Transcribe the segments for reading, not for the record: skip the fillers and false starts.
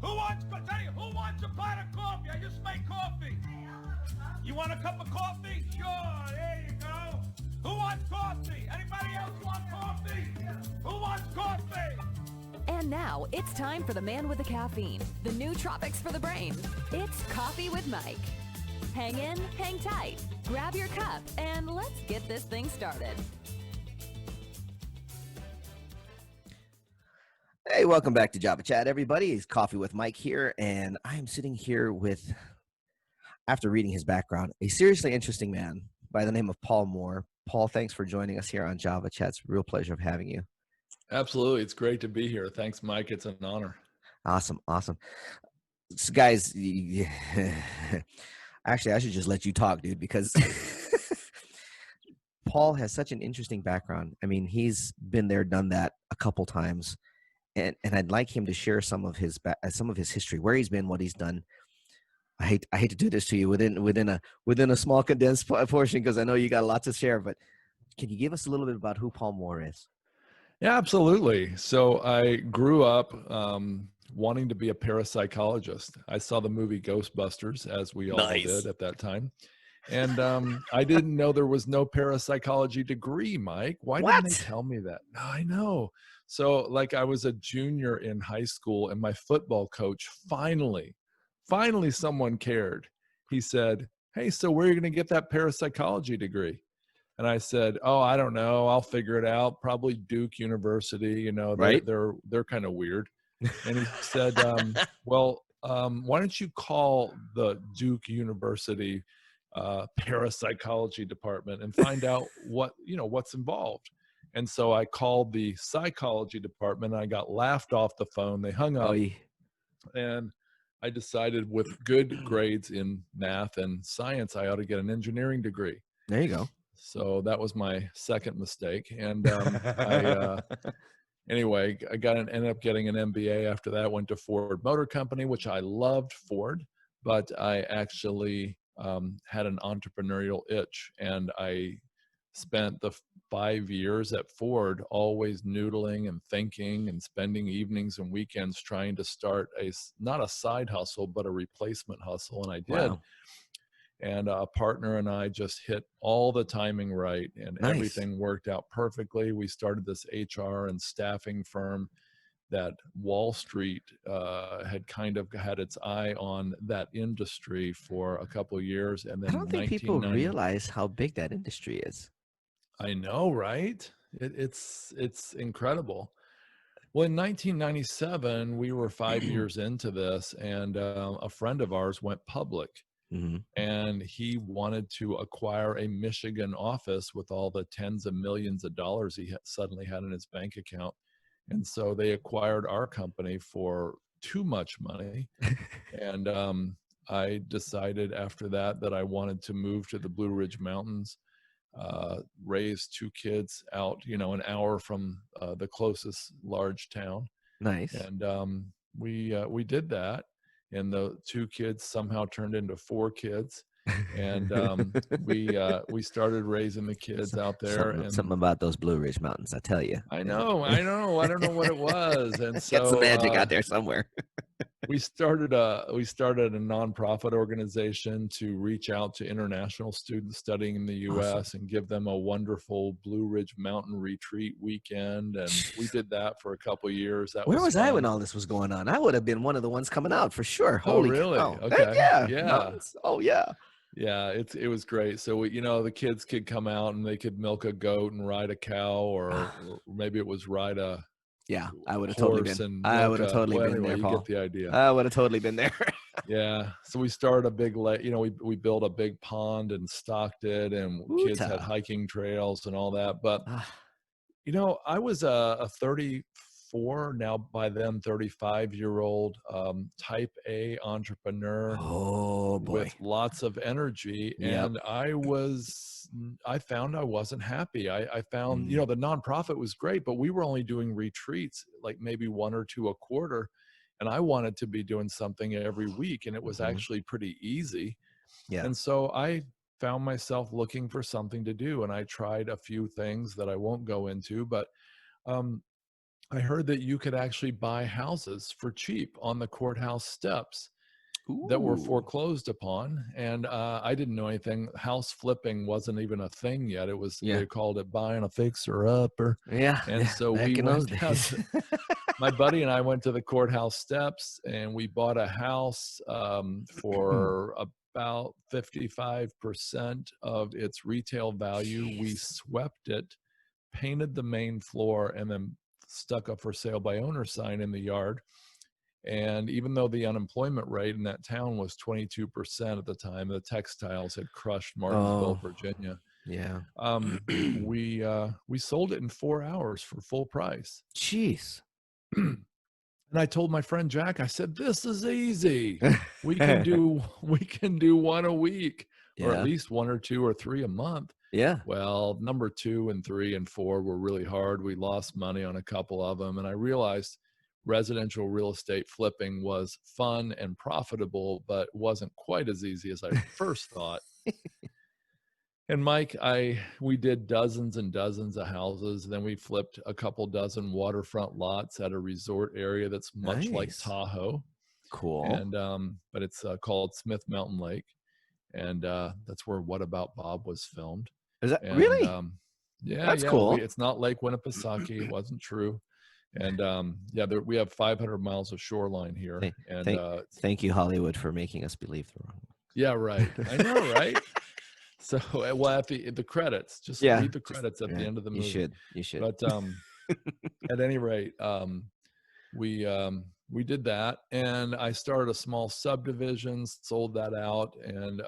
Who wants a pot of coffee? I just made coffee. You want a cup of coffee? Sure, there you go. Who wants coffee? Anybody else want coffee? Who wants coffee? And now it's time for the man with the caffeine, the new tropics for the brain. It's Coffee with Mike. Hang in, hang tight, grab your cup, and let's get this thing started. Hey, welcome back to Java Chat, everybody. It's Coffee with Mike here, and I am sitting here with, after reading his background, a seriously interesting man by the name of Paul Moore. Paul, thanks for joining us here on Java Chat. It's a real pleasure of having you. Absolutely. It's great to be here. Thanks, Mike. It's an honor. Awesome. So guys, actually, I should just let you talk, dude, because Paul has such an interesting background. I mean, he's been there, done that a couple times. And I'd like him to share some of his history, where he's been, what he's done. I hate to do this to you within a small condensed portion, because I know you got a lot to share. But can you give us a little bit about who Paul Moore is? Yeah, absolutely. So I grew up wanting to be a parapsychologist. I saw the movie Ghostbusters, as we all did at that time. And I didn't know there was no parapsychology degree, Mike. Why didn't they tell me that? No, I know. So like I was a junior in high school, and my football coach finally someone cared. He said, "Hey, so where are you going to get that parapsychology degree?" And I said, "Oh, I don't know. I'll figure it out. Probably Duke University. You know, Right? they're kind of weird." And he said, "Well, why don't you call the Duke University parapsychology department and find out what's involved." And so I called the psychology department, and I got laughed off the phone. They hung up, and I decided with good grades in math and science, I ought to get an engineering degree. There you go. So that was my second mistake. And anyway, ended up getting an MBA after that. Went to Ford Motor Company, which I loved Ford, but I actually had an entrepreneurial itch, and I spent the 5 years at Ford always noodling and thinking and spending evenings and weekends trying to start not a side hustle, but a replacement hustle. And I did. Wow. And a partner and I just hit all the timing right, and everything worked out perfectly. We started this HR and staffing firm that Wall Street had kind of had its eye on that industry for a couple of years. And then I don't think people realize how big that industry is. I know, right? It's incredible. Well, in 1997, we were 5 years into this, and a friend of ours went public. Mm-hmm. And he wanted to acquire a Michigan office with all the tens of millions of dollars he suddenly had in his bank account. And so they acquired our company for too much money. And I decided after that I wanted to move to the Blue Ridge Mountains, raise 2 kids out, an hour from the closest large town. Nice. And we did that. And the 2 kids somehow turned into 4 kids, and we started raising the kids out there. Something about those Blue Ridge Mountains, I tell you. I know. I don't know what it was, and so get some magic out there somewhere. we started a nonprofit organization to reach out to international students studying in the U.S. and give them a wonderful Blue Ridge Mountain retreat weekend. And we did that for a couple of years. Where was I when all this was going on? I would have been one of the ones coming out for sure. Holy really? Cow. Okay. Yeah. Mountains. Oh yeah. Yeah, it was great. So the kids could come out and they could milk a goat and ride a cow, or maybe it was ride a I would have totally been. I would have totally been there, Paul. You get the idea. I would have totally been there. Yeah. So we started a big lake. We built a big pond and stocked it, and kids had hiking trails and all that. But I was a 34, now by then 35-year-old type A entrepreneur with lots of energy. Yep. And I found I wasn't happy. I found, the nonprofit was great, but we were only doing retreats, like maybe 1 or 2 a quarter. And I wanted to be doing something every week, and it was actually pretty easy. Yeah. And so I found myself looking for something to do, and I tried a few things that I won't go into, but I heard that you could actually buy houses for cheap on the courthouse steps that were Ooh. foreclosed upon. And I didn't know anything. House flipping wasn't even a thing yet. It was, Yeah. they called it buying a fixer upper. Yeah. And Yeah. so we Back in those went down days. to, my buddy and I went to the courthouse steps and we bought a house for about 55% of its retail value. We Jeez. swept it, painted the main floor, and then stuck a for sale by owner sign in the yard. And even though the unemployment rate in that town was 22% at the time, the textiles had crushed Martinsville, Oh, Virginia. yeah. We sold it in 4 hours for full price. Jeez. And I told my friend Jack, I said, "This is easy. We can do one a week, or at Yeah. least one or two or three a month." Yeah. Well, number 2 and 3 and 4 were really hard. We lost money on a couple of them, and I realized residential real estate flipping was fun and profitable, but wasn't quite as easy as I first thought. And Mike, we did dozens and dozens of houses. Then we flipped a couple dozen waterfront lots at a resort area that's much like Nice. Tahoe, Cool. and but it's called Smith Mountain Lake, and that's where What About Bob was filmed. Is that And really? yeah, That's yeah, cool. it's not Lake Winnipesaukee. It wasn't true. And yeah, we have 500 miles of shoreline here, Thank, and thank, thank you, Hollywood, for making us believe the wrong. yeah, right. I know, right? So, well, at the credits, just Yeah. read the credits at the end of the You movie. should. You should. But at any rate, we did that, and I started a small subdivision, sold that out, and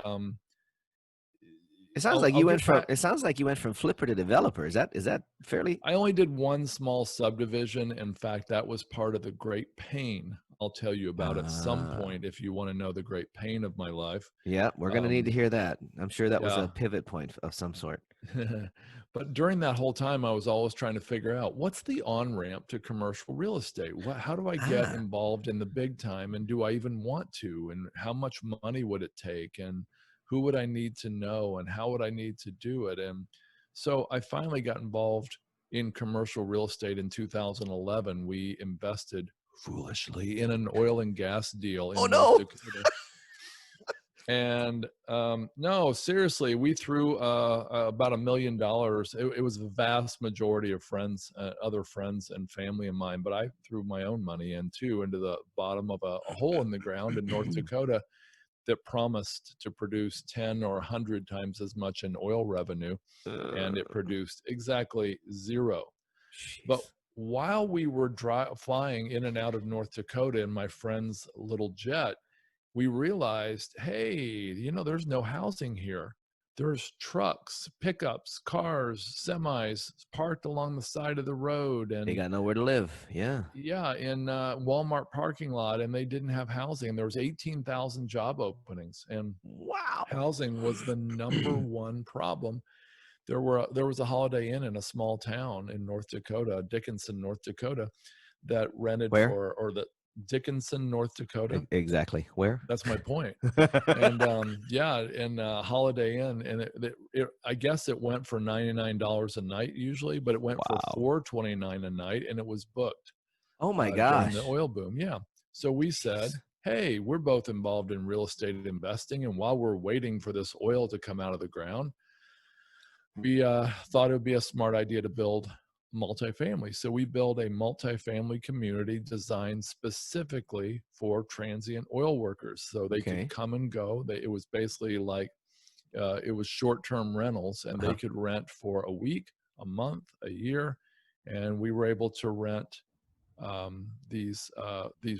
It sounds like you went from. It sounds like you went from flipper to developer. Is that fairly? I only did one small subdivision. In fact, that was part of the great pain I'll tell you about at some point if you want to know the great pain of my life. Yeah, we're gonna need to hear that. I'm sure that was Yeah. a pivot point of some sort. But during that whole time, I was always trying to figure out what's the on-ramp to commercial real estate? How do I get involved in the big time? And do I even want to? And how much money would it take? And who would I need to know? And how would I need to do it? And so I finally got involved in commercial real estate in 2011. We invested foolishly in an oil and gas deal in North Dakota. And no, seriously, we threw about $1 million. It was the vast majority of friends, other friends and family of mine, but I threw my own money in too, into the bottom of a hole in the ground in North Dakota that promised to produce 10 or 100 times as much in oil revenue, and it produced exactly zero. Jeez. But while we were flying in and out of North Dakota in my friend's little jet, we realized, hey, there's no housing here. There's trucks, pickups, cars, semis parked along the side of the road. And they got nowhere to live. Yeah. Yeah, in Walmart parking lot, and they didn't have housing. There was 18,000 job openings, and wow, housing was the number one problem. There was a Holiday Inn in a small town in North Dakota, Dickinson, North Dakota, that rented Dickinson, North Dakota. Exactly. Where? That's my point. And Holiday Inn, and I guess it went for $99 a night usually, but it went for $429 a night, and it was booked. Oh my gosh! During the oil boom, yeah. So we said, hey, we're both involved in real estate investing, and while we're waiting for this oil to come out of the ground, we thought it would be a smart idea to build multifamily. So we built a multifamily community designed specifically for transient oil workers, so they could come and go. It was basically like it was short-term rentals, and they could rent for a week, a month, a year, and we were able to rent these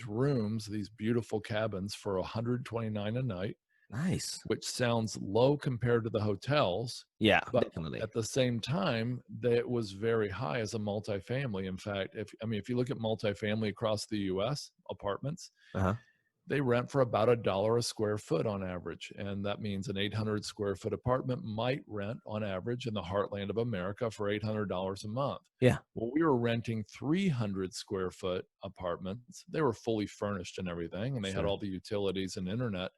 rooms, these beautiful cabins, for $129 a night. Nice. Which sounds low compared to the hotels. Yeah, but definitely. At the same time, that was very high as a multifamily. In fact, if you look at multifamily across the U.S. apartments, they rent for about $1 a square foot on average, and that means an 800 square foot apartment might rent on average in the heartland of America for $800 a month. Yeah. Well, we were renting 300 square foot apartments. They were fully furnished and everything, and they had all the utilities and internet.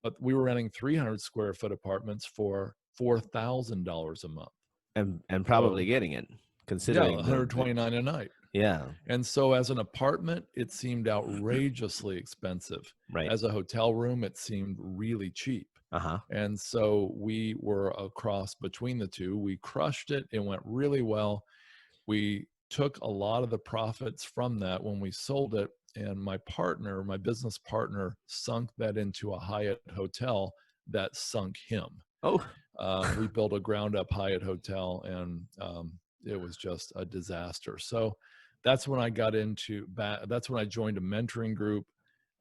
But we were renting 300 square foot apartments for $4,000 a month, and probably getting it, considering $129 a night. Yeah. And so as an apartment, it seemed outrageously expensive. Right. As a hotel room, it seemed really cheap. Uh-huh. And so we were a cross between the two. We crushed it. It went really well. We took a lot of the profits from that when we sold it. And my partner, my business partner, sunk that into a Hyatt hotel that sunk him. Oh. We built a ground up Hyatt hotel, and it was just a disaster. So that's when I got that's when I joined a mentoring group.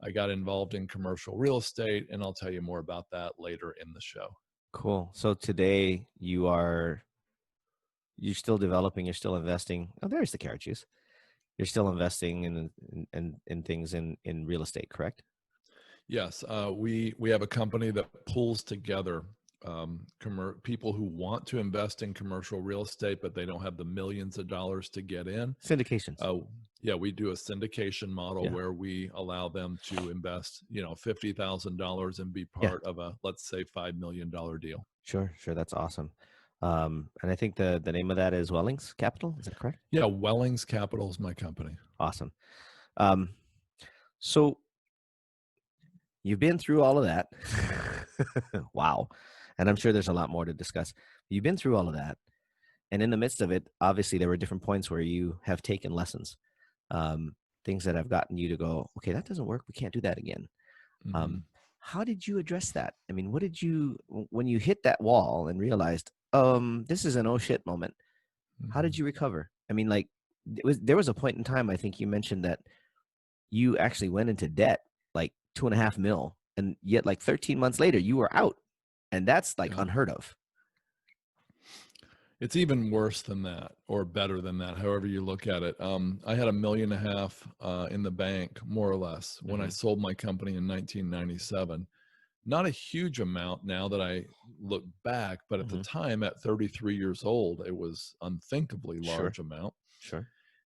I got involved in commercial real estate, and I'll tell you more about that later in the show. Cool. So today you're still developing, you're still investing. Oh, there's the carrot juice. You're still investing in things in real estate, correct? Yes, we have a company that pulls together people who want to invest in commercial real estate, but they don't have the millions of dollars to get in. Syndications. Yeah, we do a syndication model Yeah. where we allow them to invest, $50,000 and be Yeah. part of a, let's say, $5 million deal. Sure. That's awesome. And I think the name of that is Wellings Capital. Is that correct? Yeah, Wellings Capital is my company. Awesome. So you've been through all of that. Wow. And I'm sure there's a lot more to discuss. You've been through all of that. And in the midst of it, obviously, there were different points where you have taken lessons, things that have gotten you to go, okay, that doesn't work. We can't do that again. Mm-hmm. How did you address that? I mean, when you hit that wall and realized, this is an oh shit moment, how did you recover? I mean, like, there was a point in time, I think you mentioned that you actually went into debt, like $2.5 million, and yet like 13 months later, you were out. And that's like unheard of. It's even worse than that, or better than that, however you look at it. I had $1.5 million in the bank, more or less, when I sold my company in 1997. Not a huge amount now that I look back, but at the time, at 33 years old, it was unthinkably large amount. Sure.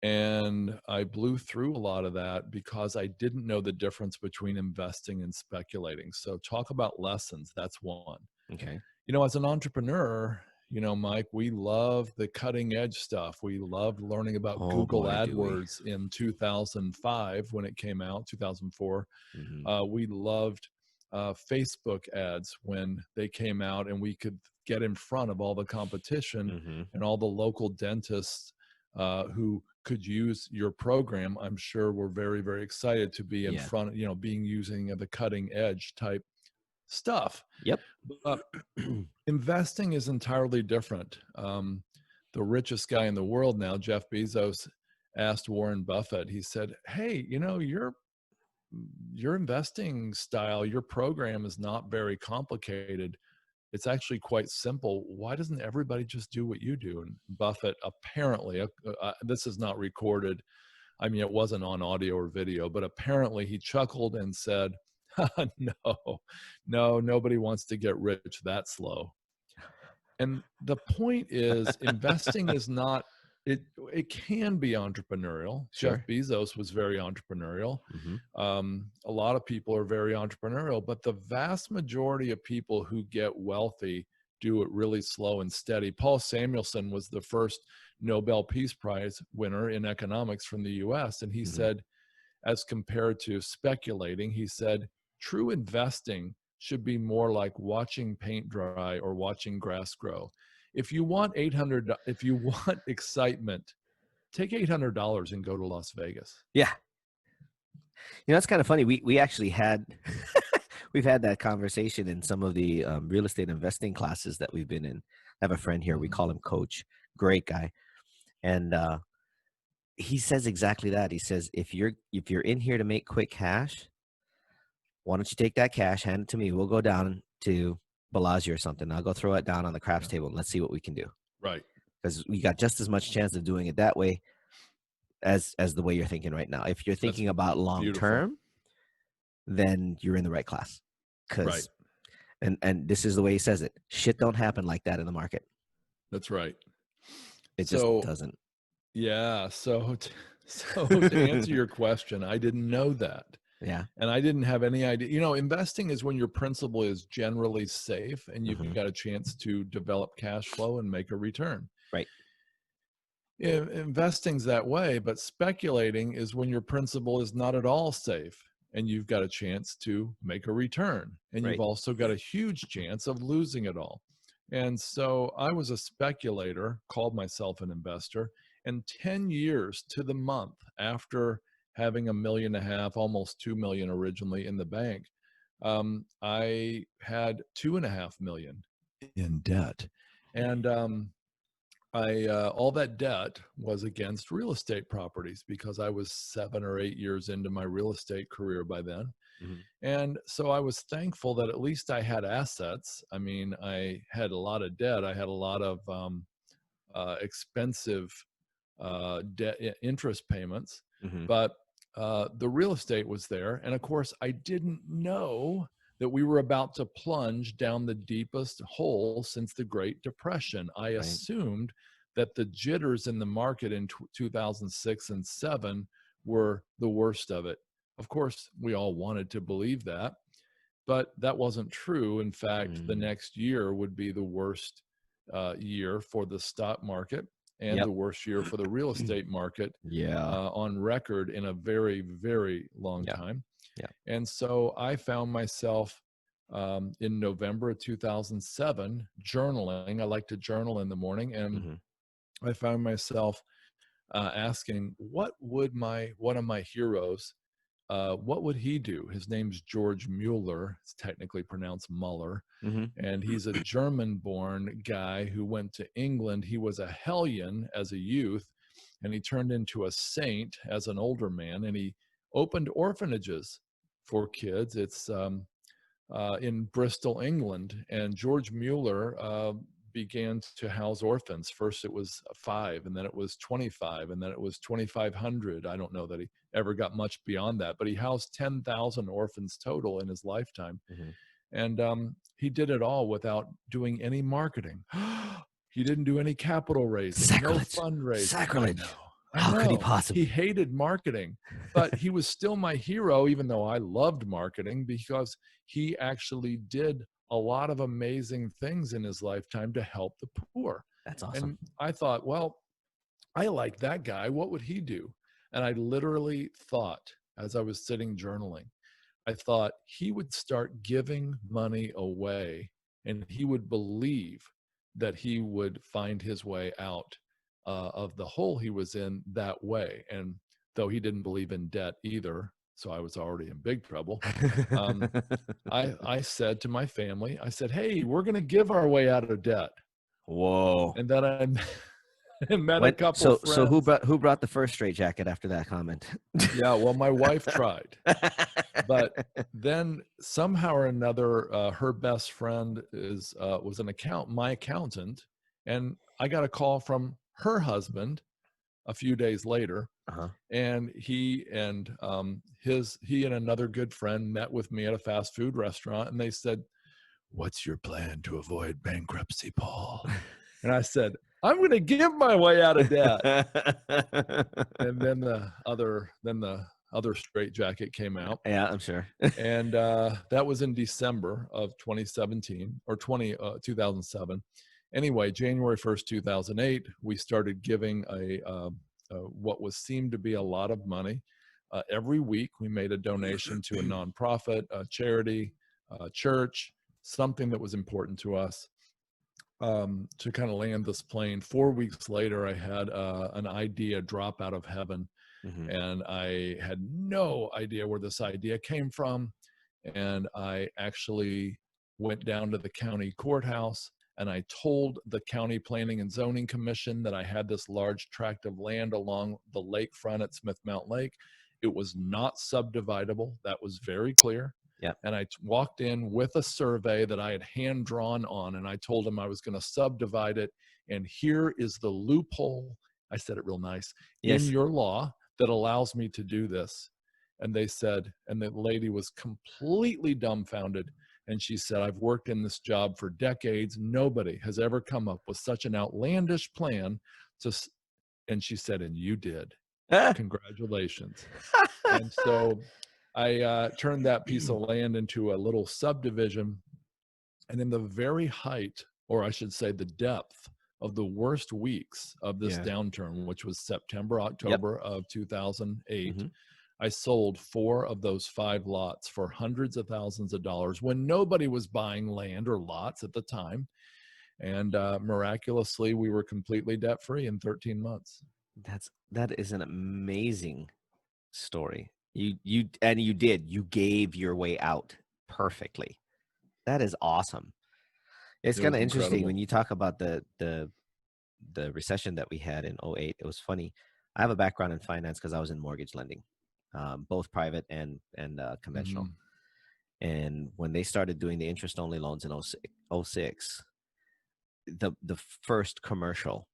And I blew through a lot of that because I didn't know the difference between investing and speculating. So talk about lessons. That's one. Okay. As an entrepreneur, Mike, we love the cutting edge stuff. We loved learning about Google AdWords in 2005 when it came out, 2004. We loved Facebook ads when they came out, and we could get in front of all the competition and all the local dentists who could use your program. I'm sure we're very, very excited to be in front, using the cutting edge type stuff. Yep. Investing is entirely different. The richest guy in the world now, Jeff Bezos, asked Warren Buffett, he said, hey, your investing style, your program is not very complicated. It's actually quite simple. Why doesn't everybody just do what you do? And Buffett apparently, this is not recorded. I mean, it wasn't on audio or video, but apparently he chuckled and said, no, nobody wants to get rich that slow. And the point is, investing is not, it can be entrepreneurial. Sure. Jeff Bezos was very entrepreneurial. A lot of people are very entrepreneurial, but the vast majority of people who get wealthy do it really slow and steady. Paul Samuelson was the first Nobel Peace Prize winner in economics from the US. And he said, as compared to speculating, he said, true investing should be more like watching paint dry or watching grass grow. If you want excitement, take $800 and go to Las Vegas. Yeah. It's kind of funny. We actually had, we've had that conversation in some of the real estate investing classes that we've been in. I have a friend here. We call him Coach. Great guy. And he says exactly that. He says, if you're in here to make quick cash, why don't you take that cash, hand it to me. We'll go down to Bellagio or something. I'll go throw it down on the craps table and let's see what we can do. Right. Because we got just as much chance of doing it that way as the way you're thinking right now. If you're thinking about long term, then you're in the right class. Right. And this is the way he says it. Shit don't happen like that in the market. That's right. It just doesn't. Yeah. So to answer your question, I didn't know that. Yeah. And I didn't have any idea. Investing is when your principal is generally safe and you've got a chance to develop cash flow and make a return. Right. Investing's that way, but speculating is when your principal is not at all safe and you've got a chance to make a return, and you've Right. also got a huge chance of losing it all. And so I was a speculator, called myself an investor, and 10 years to the month after having $1.5 million, almost 2 million originally in the bank, I had 2.5 million in debt. And all that debt was against real estate properties because I was 7 or 8 years into my real estate career by then. Mhm. And so I was thankful that at least I had assets. I mean, I had a lot of debt. I had a lot of expensive debt interest payments, Mhm. but the real estate was there. And of course, I didn't know that we were about to plunge down the deepest hole since the Great Depression. I Right. assumed that the jitters in the market in 2006 and 7 were the worst of it. Of course, we all wanted to believe that, but that wasn't true. In fact, the Mm. next year would be the worst year for the stock market and Yep. the worst year for the real estate market Yeah. on record in a very, very long Yeah. time. Yeah. And so I found myself in November of 2007 journaling. I like to journal in the morning, and Mhm. I found myself asking, what would one of my heroes, what would he do? His name's George Mueller. It's technically pronounced Muller. Mhm. And he's a German born guy who went to England. He was a hellion as a youth, and he turned into a saint as an older man. And he opened orphanages for kids. It's in Bristol, England. And George Mueller began to house orphans. First, it was 5, and then it was 25, and then it was 2,500. I don't know that he ever got much beyond that, but he housed 10,000 orphans total in his lifetime. Mhm. And he did it all without doing any marketing. He didn't do any capital raising, no Sacrilege. fundraising. I Sacrilege. know. I How could he know. He possibly? hated marketing, but he was still my hero, even though I loved marketing, because he actually did a lot of amazing things in his lifetime to help the poor. That's awesome. And I thought, well, I like that guy. What would he do? And I literally thought, as I was sitting journaling, I thought he would start giving money away, and he would believe that he would find his way out of the hole he was in that way. And though he didn't believe in debt either, so I was already in big trouble. Um, I said to my family, I said, "Hey, we're going to give our way out of debt." Whoa. And then I met a When couple so friends. who brought the first straitjacket after that comment? Yeah, well, my wife tried. But then somehow or another, her best friend was my accountant, and I got a call from her husband a few days later, Uh-huh. and he and another good friend met with me at a fast food restaurant, and they said, "What's your plan to avoid bankruptcy, Paul?" And I said, "I'm going to give my way out of debt." And then the other straitjacket came out. Yeah, I'm sure. And that was in December of 2017 or 2007. Anyway, January 1st, 2008, we started giving what was seemed to be a lot of money. Every week, we made a donation to a nonprofit, a charity, a church, something that was important to us, to kind of land this plane. 4 weeks later, I had an idea drop out of heaven, Mhm. and I had no idea where this idea came from. And I actually went down to the county courthouse, and I told the county planning and zoning commission that I had this large tract of land along the lakefront at Smith Mountain Lake. It was not subdividable. That was very clear. Yep. And I walked in with a survey that I had hand drawn on, and I told them I was going to subdivide it. And here is the loophole, I said it real nice, in Yes. your law that allows me to do this. And they said, and the lady was completely dumbfounded. And she said, "I've worked in this job for decades. Nobody has ever come up with such an outlandish plan to," and she said, "And you did. Congratulations." And so I turned that piece of land into a little subdivision. And in the very height, or I should say the depth of the worst weeks of this Yeah. downturn, which was September, Yep. October of 2008. hmm I sold 4 of those 5 lots for hundreds of thousands of dollars when nobody was buying land or lots at the time. And miraculously, we were completely debt free in 13 months. That is an amazing story. You gave your way out perfectly. That is awesome. It's It kind was of interesting incredible. when you talk about the recession that we had in '08. It was funny. I have a background in finance because I was in mortgage lending, both private and conventional. Mhm. And when they started doing the interest only loans in '06, the first commercial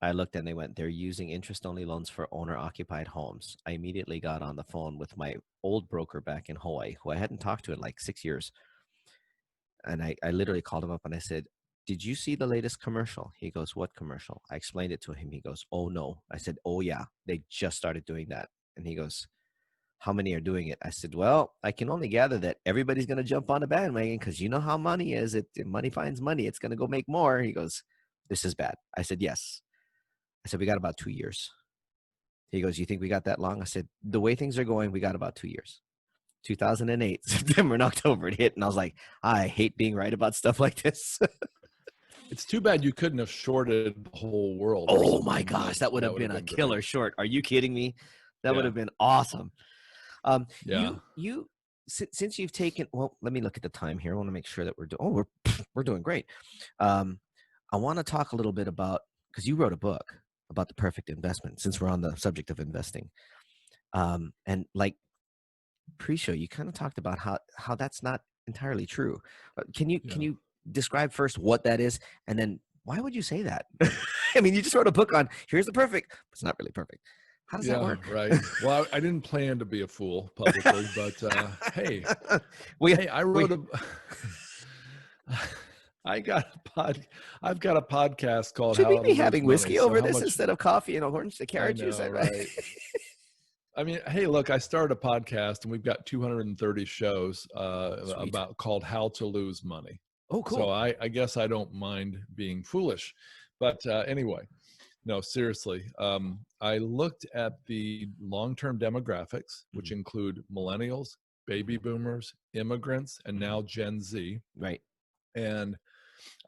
I looked and they went, they're using interest only loans for owner occupied homes. I immediately got on the phone with my old broker back in Hawaii, who I hadn't talked to in like 6 years. And I literally called him up and I said, "Did you see the latest commercial?" He goes, "What commercial?" I explained it to him. He goes, "Oh, no." I said, "Oh, yeah, they just started doing that." And he goes, "How many are doing it?" I said, "Well, I can only gather that everybody's going to jump on the bandwagon because you know how money is. Money finds money. It's going to go make more." He goes, "This is bad." I said, "Yes." I said, "We got about 2 years." He goes, "You think we got that long?" I said, "The way things are going, we got about 2 years." 2008, September and October it hit. And I was like, I hate being right about stuff like this. It's too bad you couldn't have shorted the whole world or Oh my something. gosh, that would That have would been have a been great. killer short. Are you kidding me? That would Yeah. have been awesome. Yeah. Since you've taken, well, let me look at the time here. I want to make sure that we're doing, we're doing great. I want to talk a little bit about, because you wrote a book about the perfect investment, since we're on the subject of investing. And like pre-show, you kind of talked about how that's not entirely true. Can Yeah. you describe first what that is, and then why would you say that? I mean, you just wrote a book on here's the perfect, but it's not really perfect. How does that Yeah, work? right. Well, I didn't plan to be a fool publicly, but hey, we I wrote a I got a I've got a podcast called should How we to be Lose having Money. whiskey So over how this much instead of coffee and orange, the I carrot juice? know, right? I mean, hey, look, I started a podcast and we've got 230 shows Sweet. about called How to Lose Money. Oh, So cool. I guess I don't mind being foolish. But anyway, no, seriously. I looked at the long-term demographics, which include millennials, baby boomers, immigrants, and now Gen Z. Right. And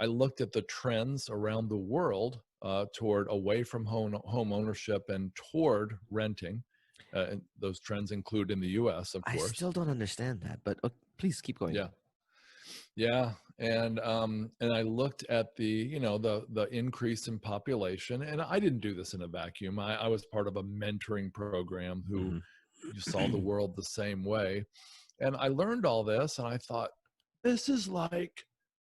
I looked at the trends around the world toward away from home ownership and toward renting. And those trends include in the U.S., of I course. still don't understand that, but please keep going. Yeah, yeah, and I looked at the the increase in population, and I didn't do this in a vacuum. I was part of a mentoring program who you saw the world the same way, and I learned all this, and I thought this is like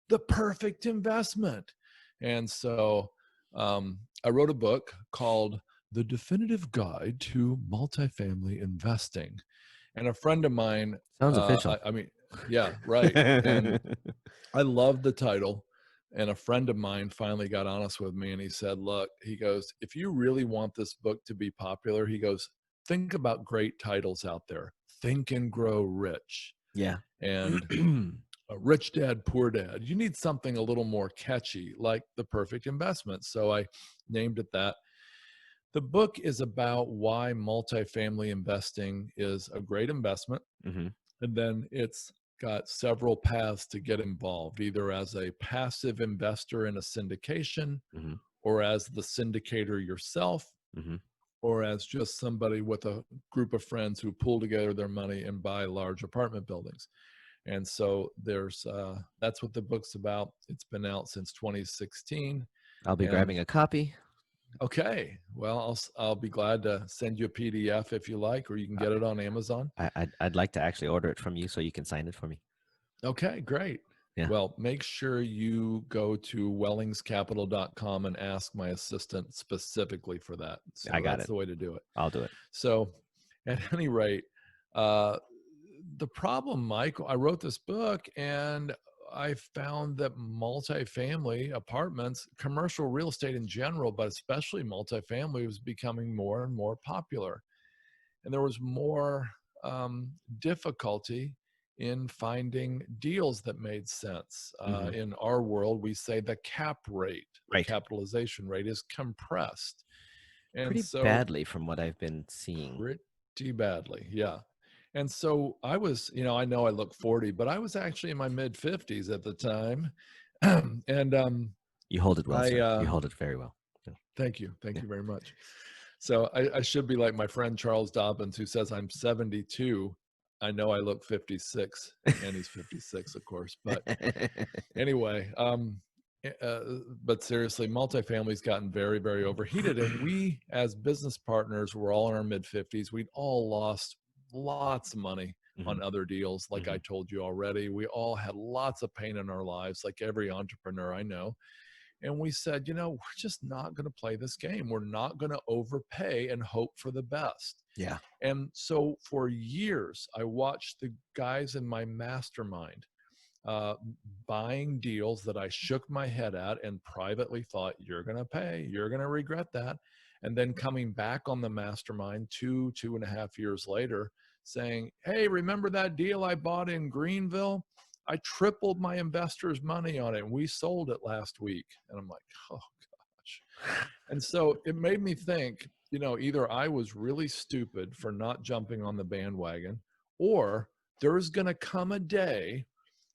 the perfect investment. And so I wrote a book called The Definitive Guide to Multifamily Investing. And a friend of mine, Sounds official. I mean, yeah, right. And I loved the title. And a friend of mine finally got honest with me and he said, look, he goes, if you really want this book to be popular, he goes, think about great titles out there. Think and Grow Rich. Yeah. And Rich Dad, Poor Dad. You need something a little more catchy, like The Perfect Investment. So I named it that. The book is about why multifamily investing is a great investment. Mhm. And then it's got several paths to get involved, either as a passive investor in a syndication, Mhm. or as the syndicator yourself, Mhm. or as just somebody with a group of friends who pull together their money and buy large apartment buildings. And so there's that's what the book's about. It's been out since 2016. I'll be And grabbing a copy. okay, well, I'll be glad to send you a PDF if you like, or you can get it on Amazon. I'd like to actually order it from you so you can sign it for me. Okay, great. Yeah. Well, make sure you go to wellingscapital.com and ask my assistant specifically for that. So I got that's it. the way to do it. I'll do it. So at any rate, the problem, Mike, I wrote this book and I found that multifamily apartments, commercial real estate in general, but especially multifamily, was becoming more and more popular. And there was more difficulty in finding deals that made sense. Mhm. In our world, we say the cap rate, the Right. capitalization rate is compressed. And Pretty so badly from what I've been seeing. pretty badly, yeah. And so I was, I know I look 40, but I was actually in my mid 50s at the time. and You hold it well, I sir. You hold it very well. Yeah. Thank you. Thank Yeah. you very much. So I should be like my friend Charles Dobbins, who says I'm 72. I know I look 56, and he's 56, of course. But anyway, but seriously, multifamily's gotten very, very overheated. And we, as business partners, were all in our mid 50s. We'd all lost lots of money on Mhm. other deals, like I Mhm. told you already. We all had lots of pain in our lives, like every entrepreneur I know. And we said, we're just not going to play this game. We're not going to overpay and hope for the best. Yeah. And so for years, I watched the guys in my mastermind uh, buying deals that I shook my head at and privately thought, you're going to pay, you're going to regret that. And then coming back on the mastermind 2.5 years later, saying, hey, remember that deal I bought in Greenville? I tripled my investors' money on it, and we sold it last week. And I'm like, oh gosh. And so it made me think, either I was really stupid for not jumping on the bandwagon, or there's going to come a day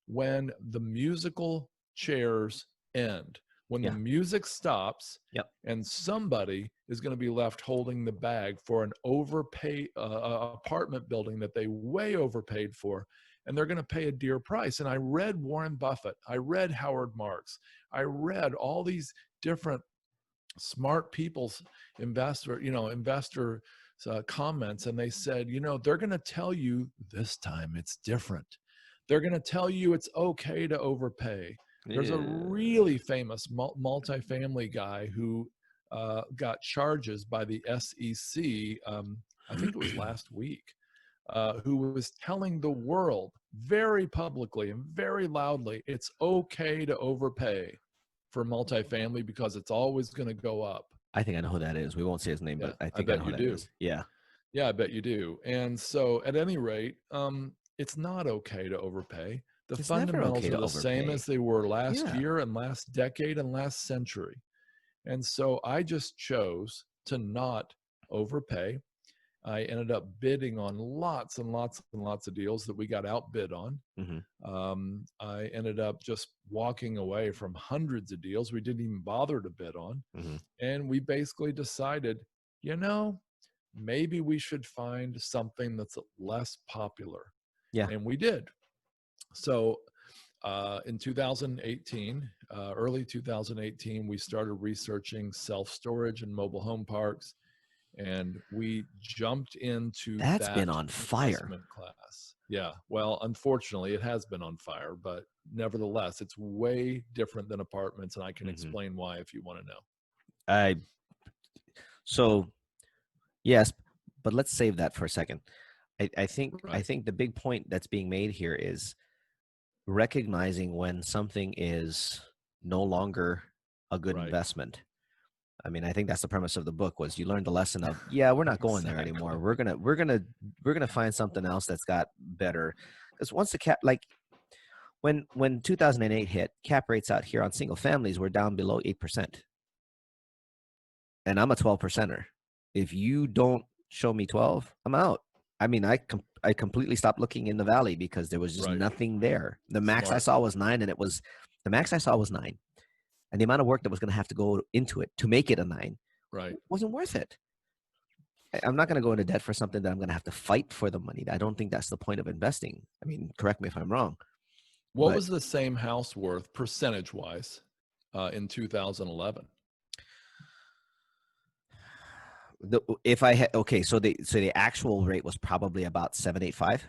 when the musical chairs end, when the Yeah. music stops, Yep. and somebody is going to be left holding the bag for an overpay apartment building that they way overpaid for, and they're going to pay a dear price. And I read Warren Buffett, I read Howard Marks, I read all these different smart people's investor comments, and they said, they're going to tell you this time it's different. They're going to tell you it's okay to overpay. There's a really famous multifamily guy who got charges by the SEC, I think it was last week, who was telling the world very publicly and very loudly, it's okay to overpay for multifamily because it's always going to go up. I think I know who that is. We won't say his name, Yeah, but I I think I know bet who you that do. is. Yeah. Yeah, I bet you do. And so at any rate, it's not okay to overpay. The It's never fundamentals okay are to the same overpay. as they were last Yeah. year and last decade and last century. And so I just chose to not overpay. I ended up bidding on lots and lots and lots of deals that we got outbid on. Mm-hmm. I ended up just walking away from hundreds of deals we didn't even bother to bid on. Mm-hmm. And we basically decided, maybe we should find something that's less popular. Yeah. And we did. So in 2018, early 2018, we started researching self-storage and mobile home parks. And we jumped into That's that been on fire. investment class. Yeah. Well, unfortunately, it has been on fire, but nevertheless, it's way different than apartments. And I can Mhm. explain why if you want to know. So yes, but let's save that for a second. I think Right. the big point that's being made here is recognizing when something is no longer a good Right. investment. I mean, I think that's the premise of the book was you learned the lesson of, yeah, we're not going there anymore. Exactly. We're gonna find something else that's got better. Because once the cap, like when 2008 hit, cap rates out here on single families were down below 8%. And I'm a 12%er. If you don't show me 12, I'm out. I mean, I completely stopped looking in the valley because there was just Right. nothing there. The max I Smart. saw was 9, and the max I saw was 9. And the amount of work that was going to have to go into it to make it a 9 Right. wasn't worth it. I'm not going to go into debt for something that I'm going to have to fight for the money. I don't think that's the point of investing. I mean, correct me if I'm wrong. What But was the same house worth percentage wise in 2011? if I had, okay, so the actual rate was probably about 785.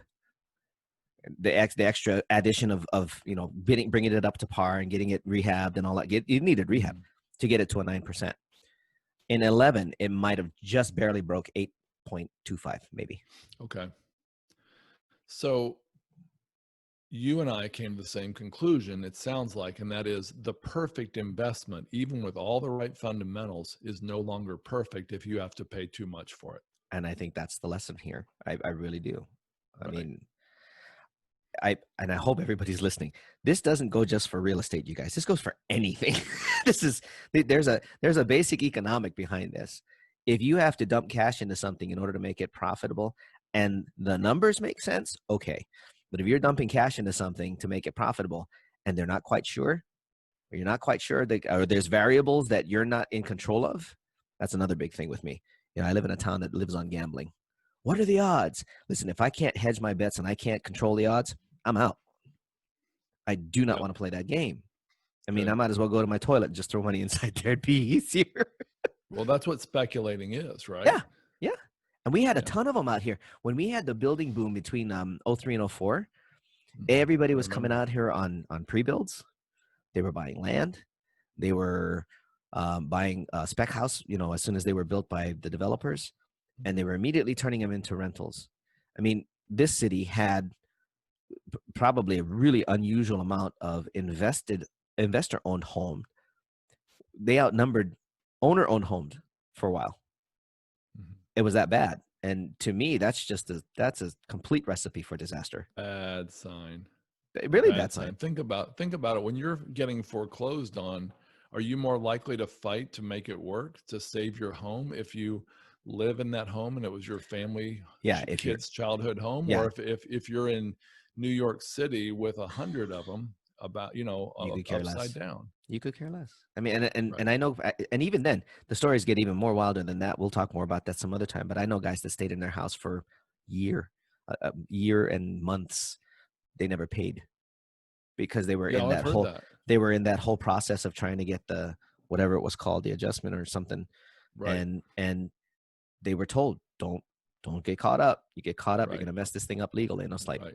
The extra addition of bringing it up to par and getting it rehabbed and all that. It needed rehab to get it to a 9%. In 11, it might have just barely broke 8.25, maybe. Okay. So you and I came to the same conclusion, it sounds like, and that is the perfect investment, even with all the right fundamentals, is no longer perfect if you have to pay too much for it. And I think that's the lesson here. I really do. I Right. mean, I hope everybody's listening. This doesn't go just for real estate, you guys. This goes for anything. There's a basic economic behind this. If you have to dump cash into something in order to make it profitable and the numbers make sense, okay. But if you're dumping cash into something to make it profitable and they're not quite sure, or you're not quite sure that, or there's variables that you're not in control of, that's another big thing with me. I live in a town that lives on gambling. What are the odds? Listen, if I can't hedge my bets and I can't control the odds, I'm out. I do not want to play that game. I mean, I might as well go to my toilet and just throw money inside there. It'd be easier. Well, that's what speculating is, right? Yeah. Yeah. And we had a ton of them out here. When we had the building boom between 03 and 04, everybody was coming out here on pre-builds. They were buying land. They were buying a spec house, as soon as they were built by the developers. And they were immediately turning them into rentals. I mean, this city had probably a really unusual amount of investor-owned home. They outnumbered owner-owned homes for a while. It was that bad. And to me, that's a complete recipe for disaster. Bad sign. Really bad sign. Think about it. When you're getting foreclosed on, are you more likely to fight to make it work, to save your home if you live in that home and it was your family, kids' childhood home, or if you're in New York City with 100 of them, upside down? You could care less. I mean, and I know, and even then, the stories get even more wilder than that. We'll talk more about that some other time. But I know guys that stayed in their house for a year and months. They never paid because they were in that whole process of trying to get the whatever it was called, the adjustment or something, right. and they were told, don't get caught up. You get caught up, right. You're gonna mess this thing up legally. And it's like, right.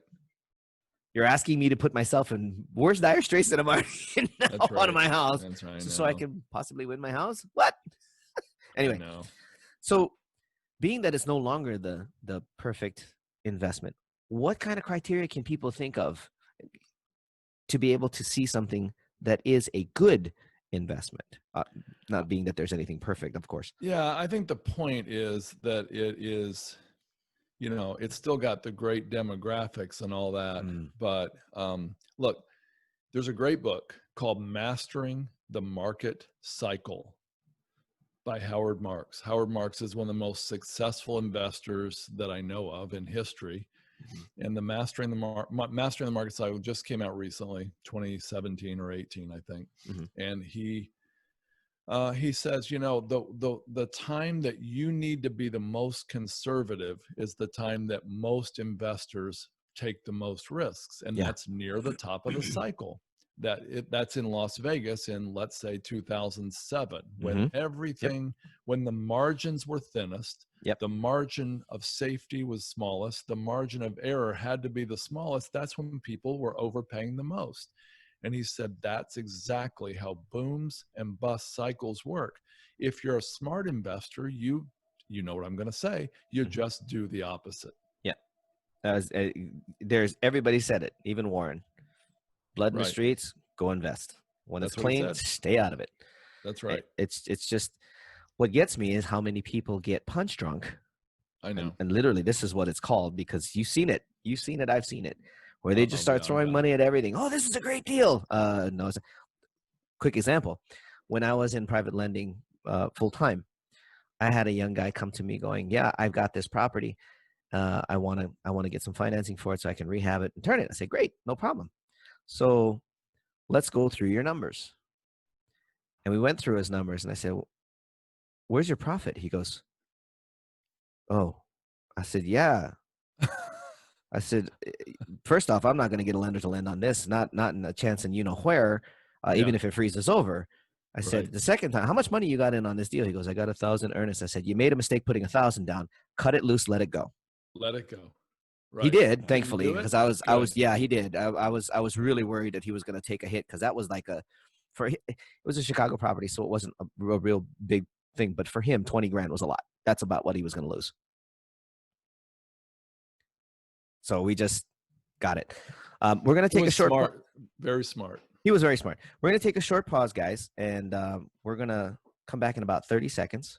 You're asking me to put myself in worse dire straits than I'm already in out of my house, That's right, so I can possibly win my house. What? Anyway, so being that it's no longer the perfect investment, what kind of criteria can people think of to be able to see something that is a good investment? Not being that there's anything perfect, of course. Yeah, I think the point is that it is, it's still got the great demographics and all that. But look, there's a great book called Mastering the Market Cycle by Howard Marks. Howard Marks is one of the most successful investors that I know of in history. And the Mastering the Market Cycle just came out recently, 2017 or 18, I think. And he says, the time that you need to be the most conservative is the time that most investors take the most risks. And that's near the top of the cycle. That's in Las Vegas in, let's say, 2007, when when the margins were thinnest, the margin of safety was smallest, the margin of error had to be the smallest. That's when people were overpaying the most. And he said, that's exactly how booms and bust cycles work. If you're a smart investor, you know what I'm going to say, you just do the opposite. Yeah. There's everybody said it, even Warren. Blood in the streets, go invest. When it's clean, stay out of it. That's right. It's just what gets me is how many people get punch drunk. I know. And literally, this is what it's called, because you've seen it. I've seen it. Where they just start throwing money at everything. Oh, this is a great deal. No. Quick example. When I was in private lending full time, I had a young guy come to me going, "Yeah, I've got this property. I want to get some financing for it so I can rehab it and turn it." I said, "Great, no problem. So let's go through your numbers." And we went through his numbers, and I said, "Where's your profit?" He goes, "Oh." I said, "Yeah." I said, "First off, I'm not going to get a lender to lend on this, not in a chance in where, even if it freezes over." I said, "The second time, how much money you got in on this deal?" He goes, "I got 1,000 earnest." I said, "You made a mistake putting 1,000 down. Cut it loose, let it go." Let it go. Right. He did, thankfully, because he did. I was really worried that he was going to take a hit, because that was like it was a Chicago property, so it wasn't a real big thing. But for him, 20 grand was a lot. That's about what he was going to lose. So we just got it. We're going to take a short. Very smart. He was very smart. We're going to take a short pause, guys, and we're going to come back in about 30 seconds.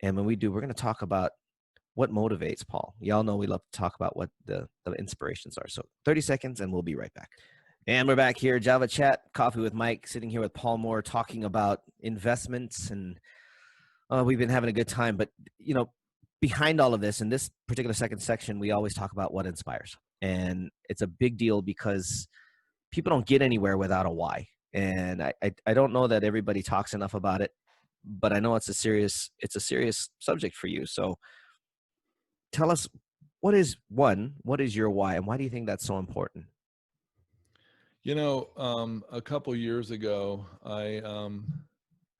And when we do, we're going to talk about what motivates Paul? Y'all know we love to talk about what the inspirations are. So 30 seconds and we'll be right back. And we're back here, Java Chat, Coffee with Mike, sitting here with Paul Moore, talking about investments, and we've been having a good time. But, behind all of this, in this particular second section, we always talk about what inspires. And it's a big deal because people don't get anywhere without a why. And I don't know that everybody talks enough about it, but I know it's a serious subject for you. So tell us, what is your why, and why do you think that's so important? A couple years ago, I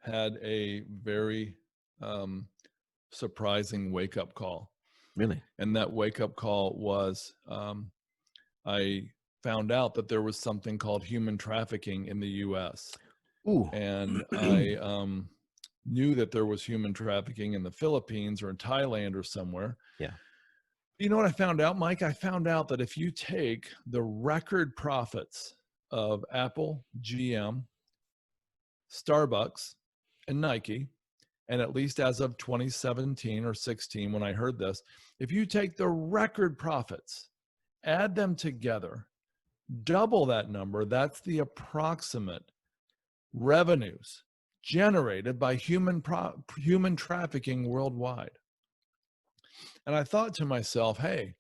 had a very surprising wake-up call. Really? And that wake-up call was I found out that there was something called human trafficking in the U.S. Ooh. And I knew that there was human trafficking in the Philippines or in Thailand or somewhere. Yeah. You know what I found out, Mike? I found out that if you take the record profits of Apple, GM, Starbucks, and Nike, and at least as of 2017 or 16, when I heard this, if you take the record profits, add them together, double that number, that's the approximate revenues generated by human trafficking worldwide. And I thought to myself, hey,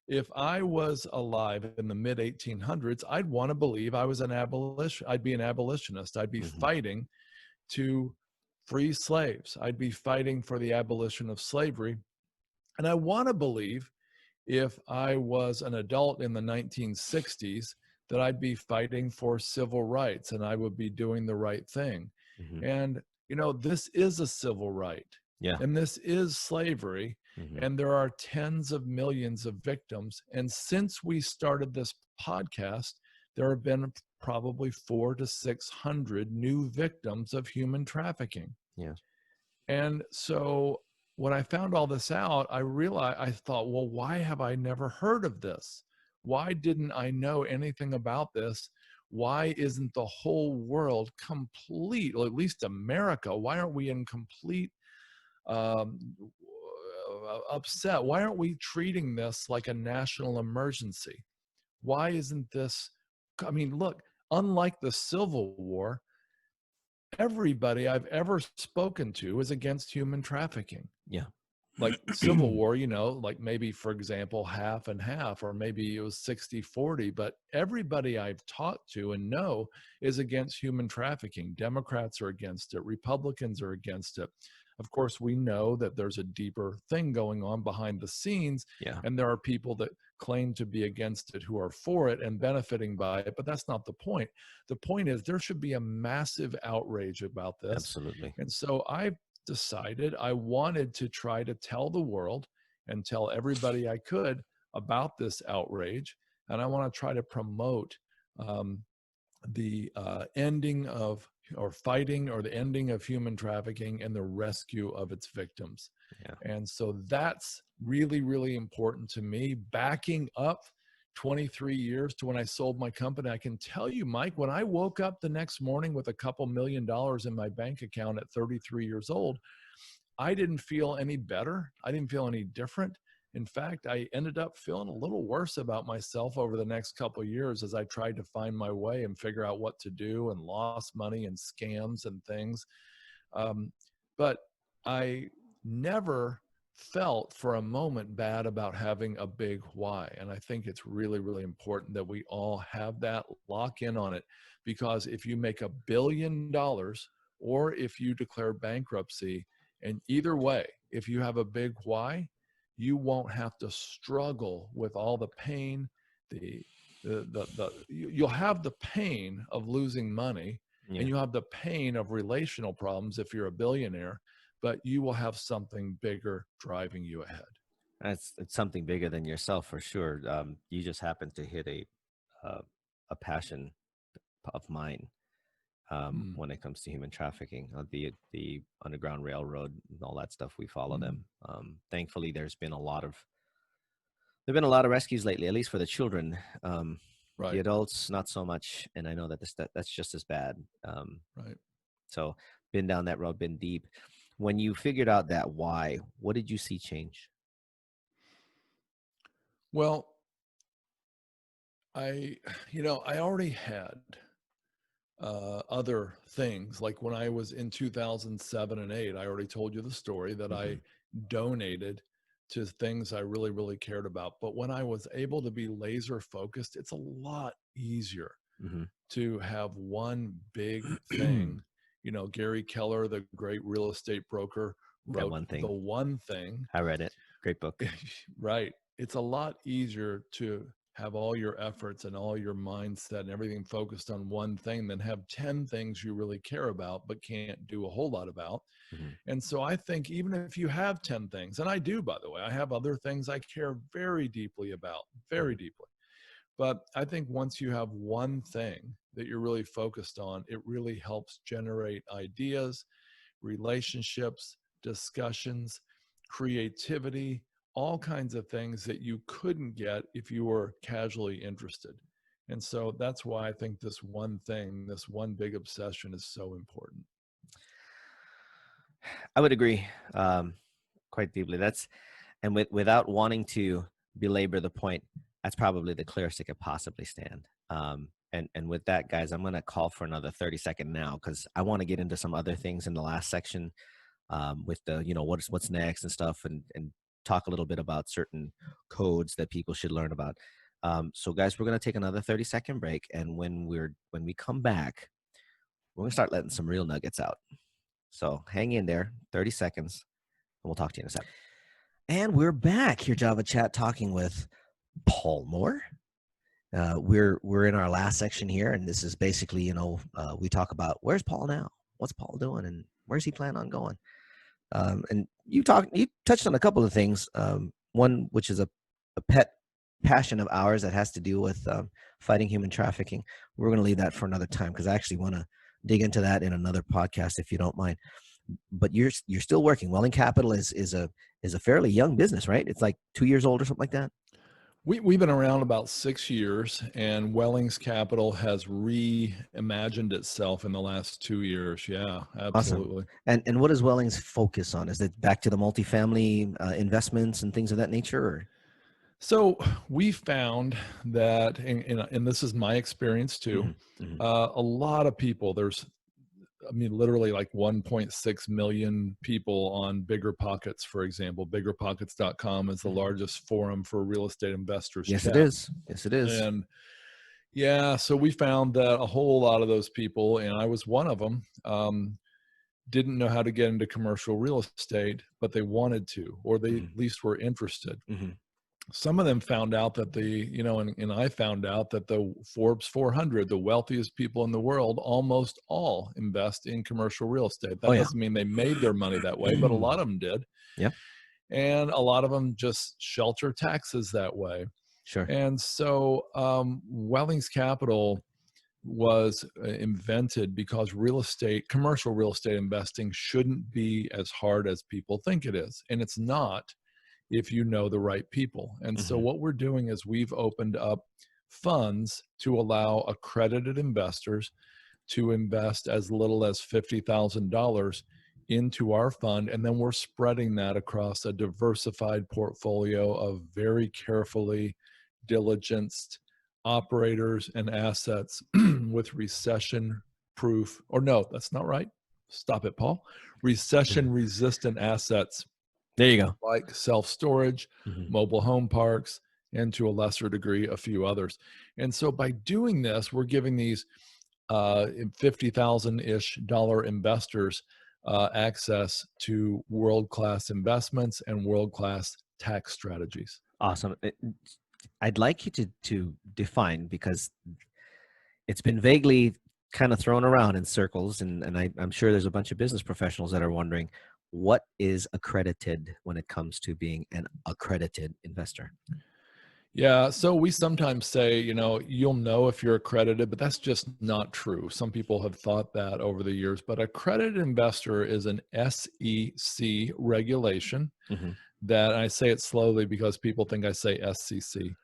if I was alive in the mid 1800s, I'd want to believe I was I'd be an abolitionist. I'd be fighting to free slaves. I'd be fighting for the abolition of slavery. And I want to believe if I was an adult in the 1960s that I'd be fighting for civil rights and I would be doing the right thing. And, this is a civil right. Yeah. And this is slavery. And there are tens of millions of victims. And since we started this podcast, there have been probably 400 to 600 new victims of human trafficking. Yeah. And so when I found all this out, I thought, well, why have I never heard of this? Why didn't I know anything about this? Why isn't the whole world complete, or at least America? Why aren't we in complete upset? Why aren't we treating this like a national emergency? Why isn't this? I mean, look, unlike the Civil War, everybody I've ever spoken to is against human trafficking. Yeah. Like Civil War, like maybe, for example, half and half, or maybe it was 60-40, but everybody I've talked to and know is against human trafficking. Democrats are against it. Republicans are against it. Of course, we know that there's a deeper thing going on behind the scenes, and there are people that claim to be against it who are for it and benefiting by it, but that's not the point. The point is there should be a massive outrage about this. Absolutely. And so I decided I wanted to try to tell the world and tell everybody I could about this outrage, and I want to try to promote the ending of, or fighting, or the ending of human trafficking and the rescue of its victims. And so that's really, really important to me. Backing up 23 years to when I sold my company, I can tell you, Mike, when I woke up the next morning with a couple $1 million in my bank account at 33 years old, I didn't feel any better. I didn't feel any different. In fact, I ended up feeling a little worse about myself over the next couple of years as I tried to find my way and figure out what to do, and lost money and scams and things. But I never felt for a moment bad about having a big why. And I think it's really, really important that we all have that, lock in on it, because if you make $1 billion or if you declare bankruptcy, and either way, if you have a big why, you won't have to struggle with all the pain. You'll have the pain of losing money, and you have the pain of relational problems if you're a billionaire, but you will have something bigger driving you ahead. It's something bigger than yourself, for sure. You just happen to hit a passion of mine when it comes to human trafficking, the Underground Railroad and all that stuff. We follow them. Thankfully, there've been a lot of rescues lately, at least for the children. Right. The adults, not so much. And I know that that's just as bad. Right. So been down that road, been deep. When you figured out that why, what did you see change? Well, I, I already had other things. Like when I was in 2007 and 8, I already told you the story that Hmm. I donated to things I really, really cared about. But when I was able to be laser focused, it's a lot easier Hmm. to have one big thing. Gary Keller, the great real estate broker, That wrote one The thing. One Thing. I read it. Great book. Right. It's a lot easier to have all your efforts and all your mindset and everything focused on one thing than have 10 things you really care about but can't do a whole lot about. Hmm. And so I think even if you have 10 things, and I do, by the way, I have other things I care very deeply about, very Hmm. deeply. But I think once you have one thing that you're really focused on, it really helps generate ideas, relationships, discussions, creativity, all kinds of things that you couldn't get if you were casually interested. And so that's why I think this one thing, this one big obsession is so important. I would agree quite deeply. And without wanting to belabor the point, that's probably the clearest it could possibly stand. And with that, guys, I'm going to call for another 30-second now because I want to get into some other things in the last section with the what's next and stuff, and talk a little bit about certain codes that people should learn about. So, guys, we're going to take another 30-second break, and when we come back, we're going to start letting some real nuggets out. So hang in there, 30 seconds, and we'll talk to you in a sec. And we're back here, Java Chat, talking with Paul Moore. We're in our last section here, and this is basically, we talk about where's Paul now, what's Paul doing, and where's he plan on going. And you touched on a couple of things. One which is a pet passion of ours that has to do with fighting human trafficking. We're going to leave that for another time because I actually want to dig into that in another podcast if you don't mind. But you're still working. Welling Capital is a fairly young business, right? It's like 2 years old or something like that. We've been around about 6 years, and Wellings Capital has reimagined itself in the last 2 years. Yeah, absolutely. Awesome. And what does Wellings focus on? Is it back to the multifamily investments and things of that nature? Or? So we found that, and this is my experience too, Mm-hmm. Mm-hmm. a lot of people, literally like 1.6 million people on BiggerPockets, for example. BiggerPockets.com is the Mm-hmm. largest forum for real estate investors. Yes, chat. it is. Yes, it is. And yeah, so we found that a whole lot of those people, and I was one of them, didn't know how to get into commercial real estate, but they wanted to, or they Mm-hmm. at least were interested. Mm-hmm. Some of them found out that and I found out that the Forbes 400, the wealthiest people in the world, almost all invest in commercial real estate. That Oh, yeah. doesn't mean they made their money that way, but a lot of them did. Yep. And a lot of them just shelter taxes that way. Sure. And so Wellings Capital was invented because commercial real estate investing shouldn't be as hard as people think it is. And it's not if you know the right people. And so Mm-hmm. what we're doing is we've opened up funds to allow accredited investors to invest as little as $50,000 into our fund. And then we're spreading that across a diversified portfolio of very carefully diligenced operators and assets with recession proof, or no, that's not right. Stop it, Paul. Recession resistant assets There you go. like self-storage, Mm-hmm. mobile home parks, and to a lesser degree, a few others. And so by doing this, we're giving these $50,000-ish investors access to world-class investments and world-class tax strategies. Awesome. I'd like you to define, because it's been vaguely kind of thrown around in circles, and I'm sure there's a bunch of business professionals that are wondering, what is accredited when it comes to being an accredited investor? Yeah, so we sometimes say, you'll know if you're accredited, but that's just not true. Some people have thought that over the years, but accredited investor is an SEC regulation Mm-hmm. that, I say it slowly because people think I say SCC.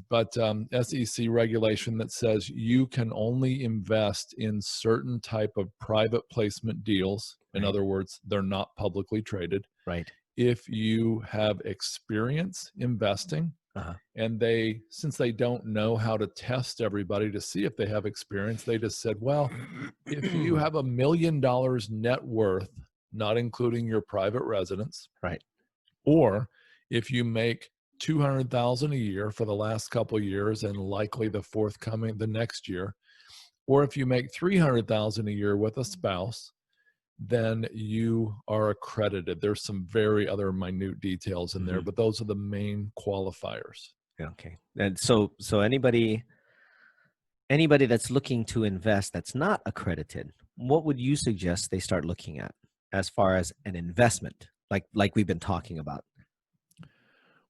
But SEC regulation that says you can only invest in certain type of private placement deals. In Right. other words, they're not publicly traded. Right. If you have experience investing, Uh-huh. And since they don't know how to test everybody to see if they have experience, they just said, well, if you have $1 million net worth, not including your private residence, Right. or if you make 200,000 a year for the last couple of years and likely the next year, or if you make 300,000 a year with a spouse, then you are accredited. There's some very other minute details in there, but those are the main qualifiers. Okay. And so anybody that's looking to invest that's not accredited, what would you suggest they start looking at as far as an investment, like we've been talking about?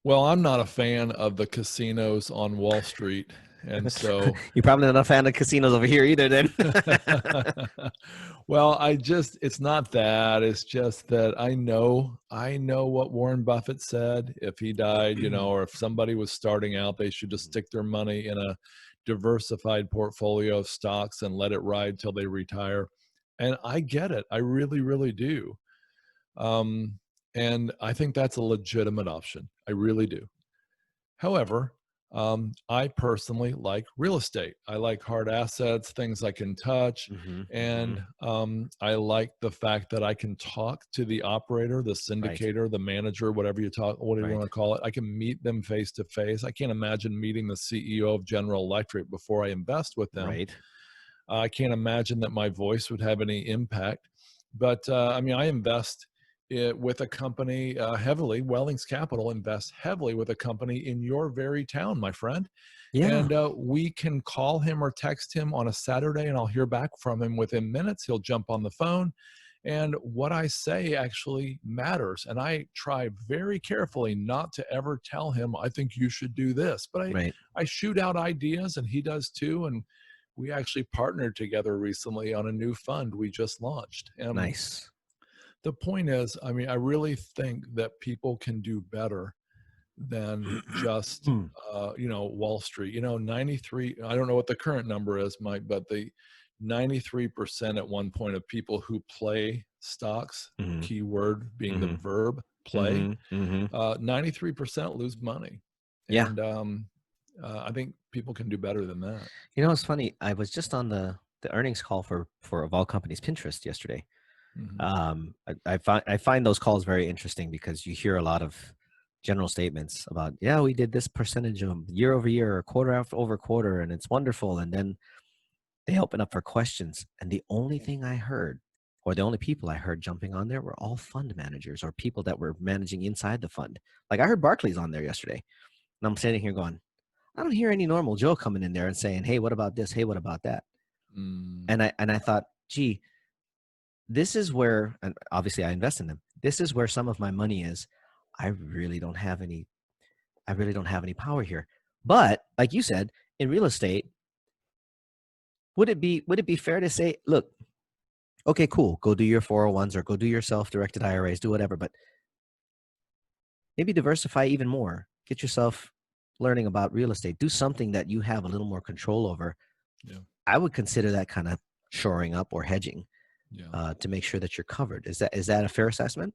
Well, I'm not a fan of the casinos on Wall Street. And so You're probably not a fan of casinos over here either then. well, it's not that. It's just that I know what Warren Buffett said. If he died, or if somebody was starting out, they should just stick their money in a diversified portfolio of stocks and let it ride till they retire. And I get it. I really, really do. And I think that's a legitimate option. I really do. However, I personally like real estate. I like hard assets, things I can touch. And I like the fact that I can talk to the operator, the syndicator, the manager, whatever you want to call it. I can meet them face to face. I can't imagine meeting the CEO of General Electric before I invest with them. Right. I can't imagine that my voice would have any impact. But I invest with a company heavily. Wellings Capital invests heavily with a company in your very town, my friend. Yeah. And we can call him or text him on a Saturday, and I'll hear back from him within minutes. He'll jump on the phone, and what I say actually matters. And I try very carefully not to ever tell him, I think you should do this. But I shoot out ideas, and he does too. And we actually partnered together recently on a new fund we just launched. Nice. The point is, I really think that people can do better than just, Wall Street. 93, I don't know what the current number is, Mike, but the 93% at one point of people who play stocks, keyword being the verb play, 93% lose money. Yeah. And I think people can do better than that. It's funny. I was just on the earnings call for of all companies, Pinterest, yesterday. I find those calls very interesting because you hear a lot of general statements about, we did this percentage of year over year or quarter over quarter, and it's wonderful. And then they open up for questions. And the only thing I heard, or the only people I heard jumping on there, were all fund managers or people that were managing inside the fund. Like I heard Barclays on there yesterday, and I'm sitting here going, I don't hear any normal Joe coming in there and saying, hey, what about this? Hey, what about that? And I thought, gee, this is where, and obviously I invest in them. This is where some of my money is. I really don't have any power here. But like you said, in real estate, would it be fair to say, look, okay, cool, go do your 401s or go do your self-directed IRAs, do whatever, but maybe diversify even more. Get yourself learning about real estate. Do something that you have a little more control over. Yeah. I would consider that kind of shoring up or hedging. To make sure that you're covered. Is that a fair assessment?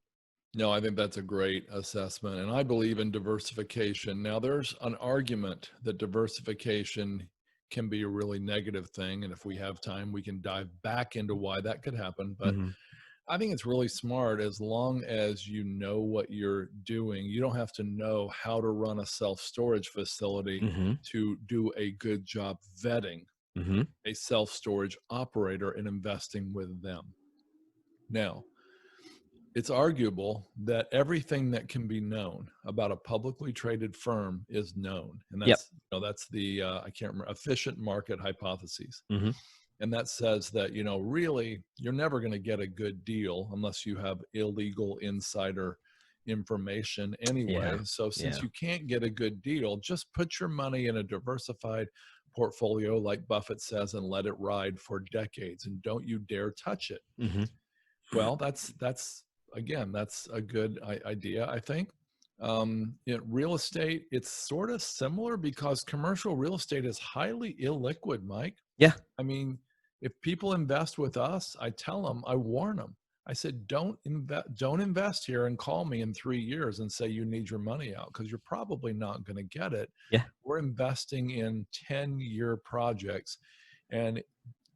No, I think that's a great assessment. And I believe in diversification. Now, there's an argument that diversification can be a really negative thing. And if we have time, we can dive back into why that could happen. But I think it's really smart as long as you know what you're doing. You don't have to know how to run a self-storage facility to do a good job vetting a self-storage operator and investing with them. Now, it's arguable that everything that can be known about a publicly traded firm is known. And that's, that's the, I can't remember, efficient market hypothesis. And that says that, really, you're never going to get a good deal unless you have illegal insider information anyway. So since you can't get a good deal, just put your money in a diversified portfolio like Buffett says and let it ride for decades, and don't you dare touch it. Well, that's again, that's a good idea, I think. In real estate, it's sort of similar because commercial real estate is highly illiquid, Mike. Yeah. If people invest with us, I tell them, I warn them, I said, don't invest here and call me in 3 years and say you need your money out, because you're probably not going to get it. Yeah. We're investing in 10-year projects. And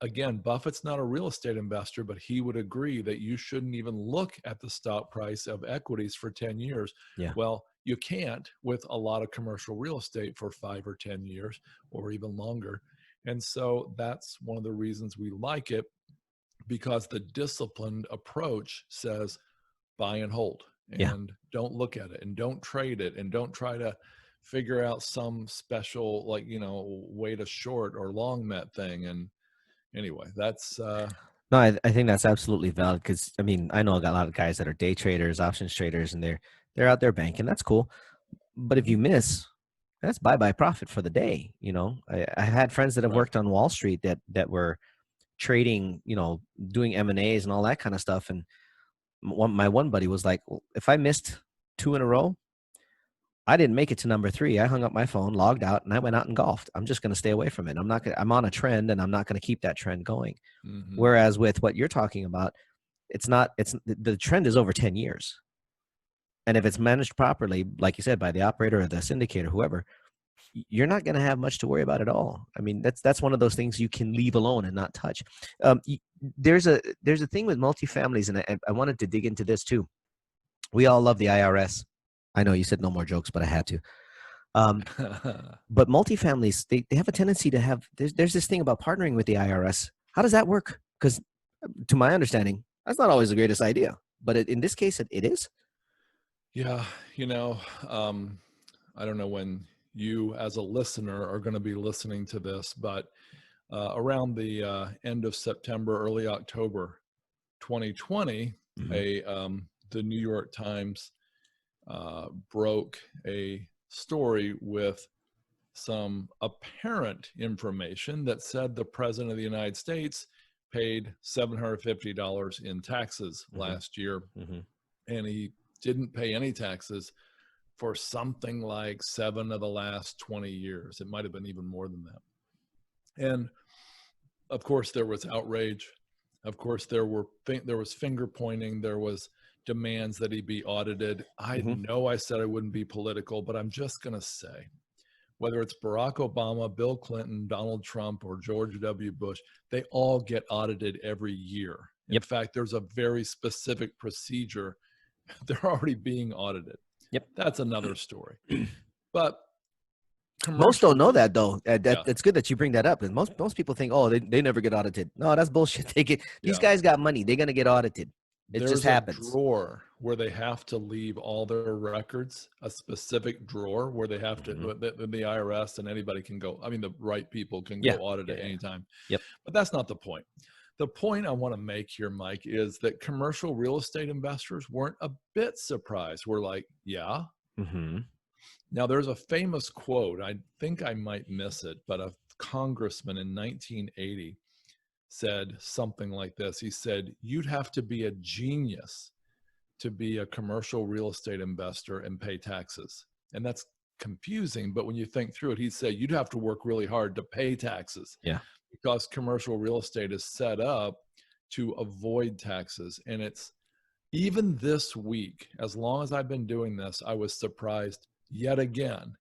again, Buffett's not a real estate investor, but he would agree that you shouldn't even look at the stock price of equities for 10 years. Yeah. Well, you can't with a lot of commercial real estate for 5 or 10 years or even longer. And so that's one of the reasons we like it, because the disciplined approach says buy and hold, Yeah. and don't look at it and don't trade it and don't try to figure out some special, like, way to short or long that thing. And anyway, that's No, I think that's absolutely valid, because I mean, I know a lot of guys that are day traders, options traders, and they're out there banking. That's cool. But if you miss, that's bye-bye profit for the day. I had friends that have right. worked on Wall Street that were trading, doing M&As and all that kind of stuff. And my one buddy was like, well, if I missed 2 in a row, I didn't make it to number 3. I hung up my phone, logged out, and I went out and golfed. I'm just going to stay away from it. I'm on a trend, and I'm not going to keep that trend going. Mm-hmm. Whereas with what you're talking about, the trend is over 10 years. And if it's managed properly, like you said, by the operator or the syndicator, whoever, you're not going to have much to worry about at all. I mean, that's one of those things you can leave alone and not touch. There's a thing with multifamilies, and I wanted to dig into this too. We all love the IRS. I know you said no more jokes, but I had to. But multifamilies, they have a tendency to have, there's this thing about partnering with the IRS. How does that work? Because to my understanding, that's not always the greatest idea. But in this case, it is. Yeah, I don't know when you as a listener are going to be listening to this, but around the end of September, early October 2020, the New York Times broke a story with some apparent information that said the President of the United States paid $750 in taxes last year, and he didn't pay any taxes for something like 7 of the last 20 years. It might have been even more than that. And of course, there was outrage. Of course, there was finger pointing. There was demands that he be audited. I know I said I wouldn't be political, but I'm just going to say, whether it's Barack Obama, Bill Clinton, Donald Trump, or George W. Bush, they all get audited every year. In fact, there's a very specific procedure. They're already being audited. That's another story. But most don't know that, though. It's good that you bring that up, because most people think, oh, they never get audited. No, that's bullshit. These guys got money. They're going to get audited. It just happens. There's a drawer where they have to leave all their records, a specific drawer where they have to, the IRS and anybody can go, I mean, the right people can go audit at any time. But that's not the point. The point I want to make here, Mike, is that commercial real estate investors weren't a bit surprised. We're like, yeah. Now, there's a famous quote. I think I might miss it, but a congressman in 1980 said something like this. He said, you'd have to be a genius to be a commercial real estate investor and pay taxes. And that's confusing, but when you think through it, he said you'd have to work really hard to pay taxes. Because commercial real estate is set up to avoid taxes. And it's, even this week, as long as I've been doing this, I was surprised yet again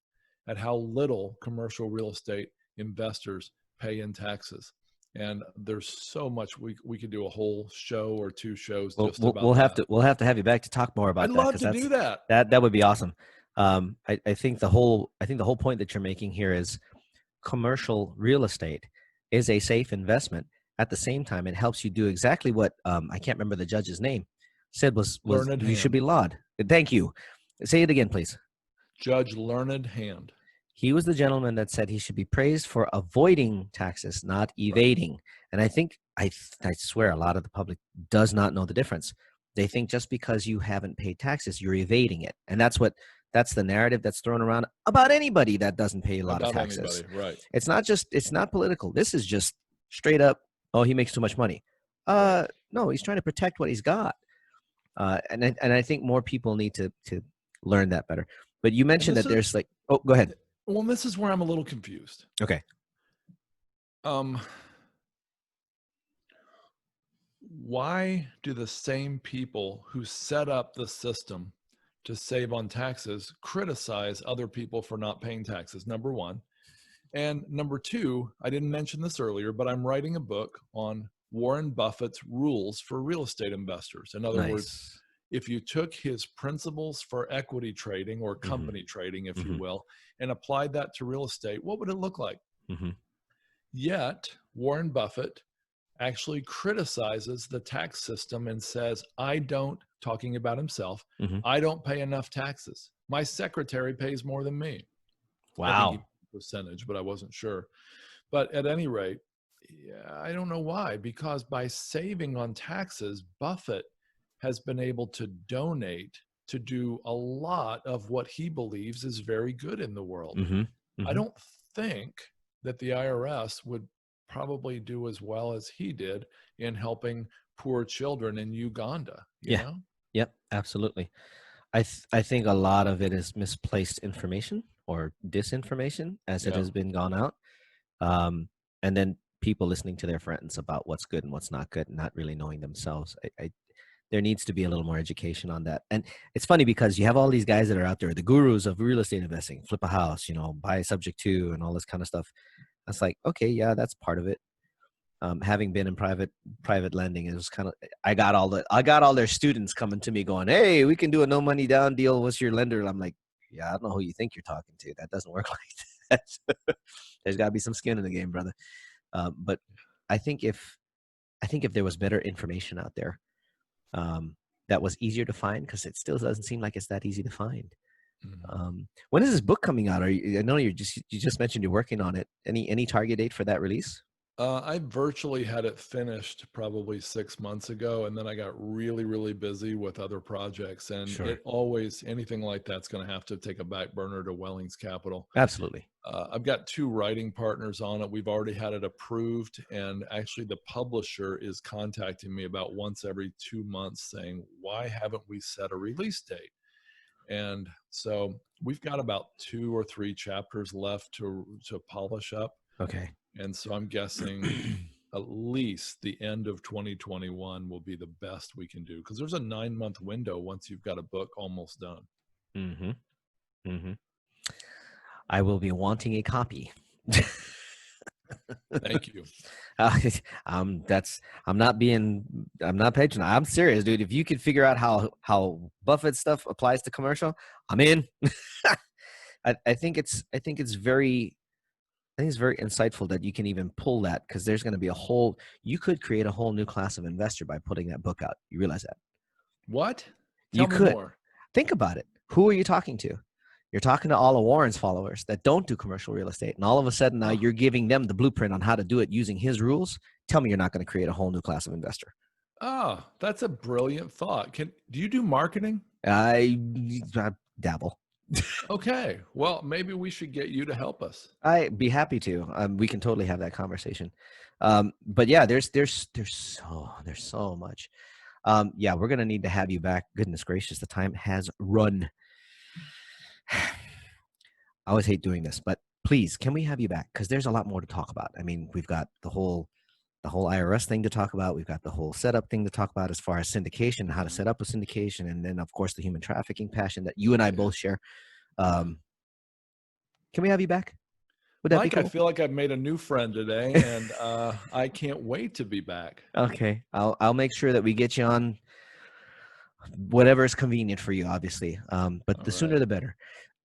at how little commercial real estate investors pay in taxes. And there's so much we could do a whole show or 2 shows just about that. We'll have to have you back to talk more about I'd that. love to do that. That would be awesome. I think the whole point that you're making here is commercial real estate is a safe investment. At the same time, it helps you do exactly what I can't remember the judge's name said was you should be laud. Thank you. Say it again, please. Judge Learned Hand. He was the gentleman that said he should be praised for avoiding taxes, not evading. Right. And I think, I swear, a lot of the public does not know the difference. They think just because you haven't paid taxes, you're evading it. And that's the narrative that's thrown around about anybody that doesn't pay a lot of taxes. Right. It's not political. This is just straight up, oh, he makes too much money. No, he's trying to protect what he's got. And I think more people need to learn that better. But you mentioned that there's like, oh, go ahead. Well, this is where I'm a little confused. Okay. why do the same people who set up the system to save on taxes criticize other people for not paying taxes? Number one. And number two, I didn't mention this earlier, but I'm writing a book on Warren Buffett's rules for real estate investors. In other words, Nice. if you took his principles for equity trading or Mm-hmm. company trading, if you Mm-hmm. will, and applied that to real estate, what would it look like? Mm-hmm. Yet, Warren Buffett actually criticizes the tax system and says, talking about himself, Mm-hmm. I don't pay enough taxes. My secretary pays more than me. I think he Wow. percentage, but I wasn't sure. But at any rate, yeah, I don't know why, because by saving on taxes, Buffett has been able to donate to do a lot of what he believes is very good in the world. Mm-hmm. I Mm-hmm. don't think that the IRS would probably do as well as he did in helping poor children in Uganda, you Yeah. know? Yep. Absolutely. I think a lot of it is misplaced information or disinformation as it Yeah. has been gone out. And then people listening to their friends about what's good and what's not good, and not really knowing themselves. There needs to be a little more education on that. And it's funny because you have all these guys that are out there, the gurus of real estate investing, flip a house, buy subject to, and all this kind of stuff. It's like, okay, yeah, that's part of it. Having been in private lending, it was kind of, I got all their students coming to me going, hey, we can do a no money down deal. What's your lender? And I'm like, yeah, I don't know who you think you're talking to. That doesn't work like that. There's got to be some skin in the game, brother. But I think if there was better information out there, that was easier to find, because it still doesn't seem like it's that easy to find. When is this book coming out? I know you just mentioned you're working on it. Any target date for that release? I virtually had it finished probably 6 months ago, and then I got really, really busy with other projects. And Sure. anything like that's going to have to take a back burner to Wellings Capital. Absolutely. I've got 2 writing partners on it. We've already had it approved, and actually the publisher is contacting me about once every 2 months saying, why haven't we set a release date? And so we've got about 2 or 3 chapters left to polish up. Okay. And so I'm guessing at least the end of 2021 will be the best we can do, because there's a 9-month window once you've got a book almost done. Mm-hmm. Mm-hmm. I will be wanting a copy. Thank you. I'm not patronizing. I'm serious, dude. If you could figure out how Buffett stuff applies to commercial, I'm in. I think it's very insightful that you can even pull that, because there's going to be you could create a whole new class of investor by putting that book out. You realize that? What? You Tell me could. more. Think about it. Who are you talking to? You're talking to all of Warren's followers that don't do commercial real estate. And all of a sudden now you're giving them the blueprint on how to do it using his rules. Tell me you're not going to create a whole new class of investor. Oh, that's a brilliant thought. Do you do marketing? I dabble. Okay. Well, maybe we should get you to help us. I'd be happy to. We can totally have that conversation. But yeah, there's so much. Yeah, we're going to need to have you back. Goodness gracious, the time has run. I always hate doing this, but please, can we have you back? Because there's a lot more to talk about. I mean, we've got the whole IRS thing to talk about. We've got the whole setup thing to talk about as far as syndication, how to set up a syndication, and then of course the human trafficking passion that you and I both share. Can we have you back? Would that Mike, be cool? I feel like I've made a new friend today, and I can't wait to be back. Okay, I'll make sure that we get you on whatever is convenient for you, obviously. But the sooner the better.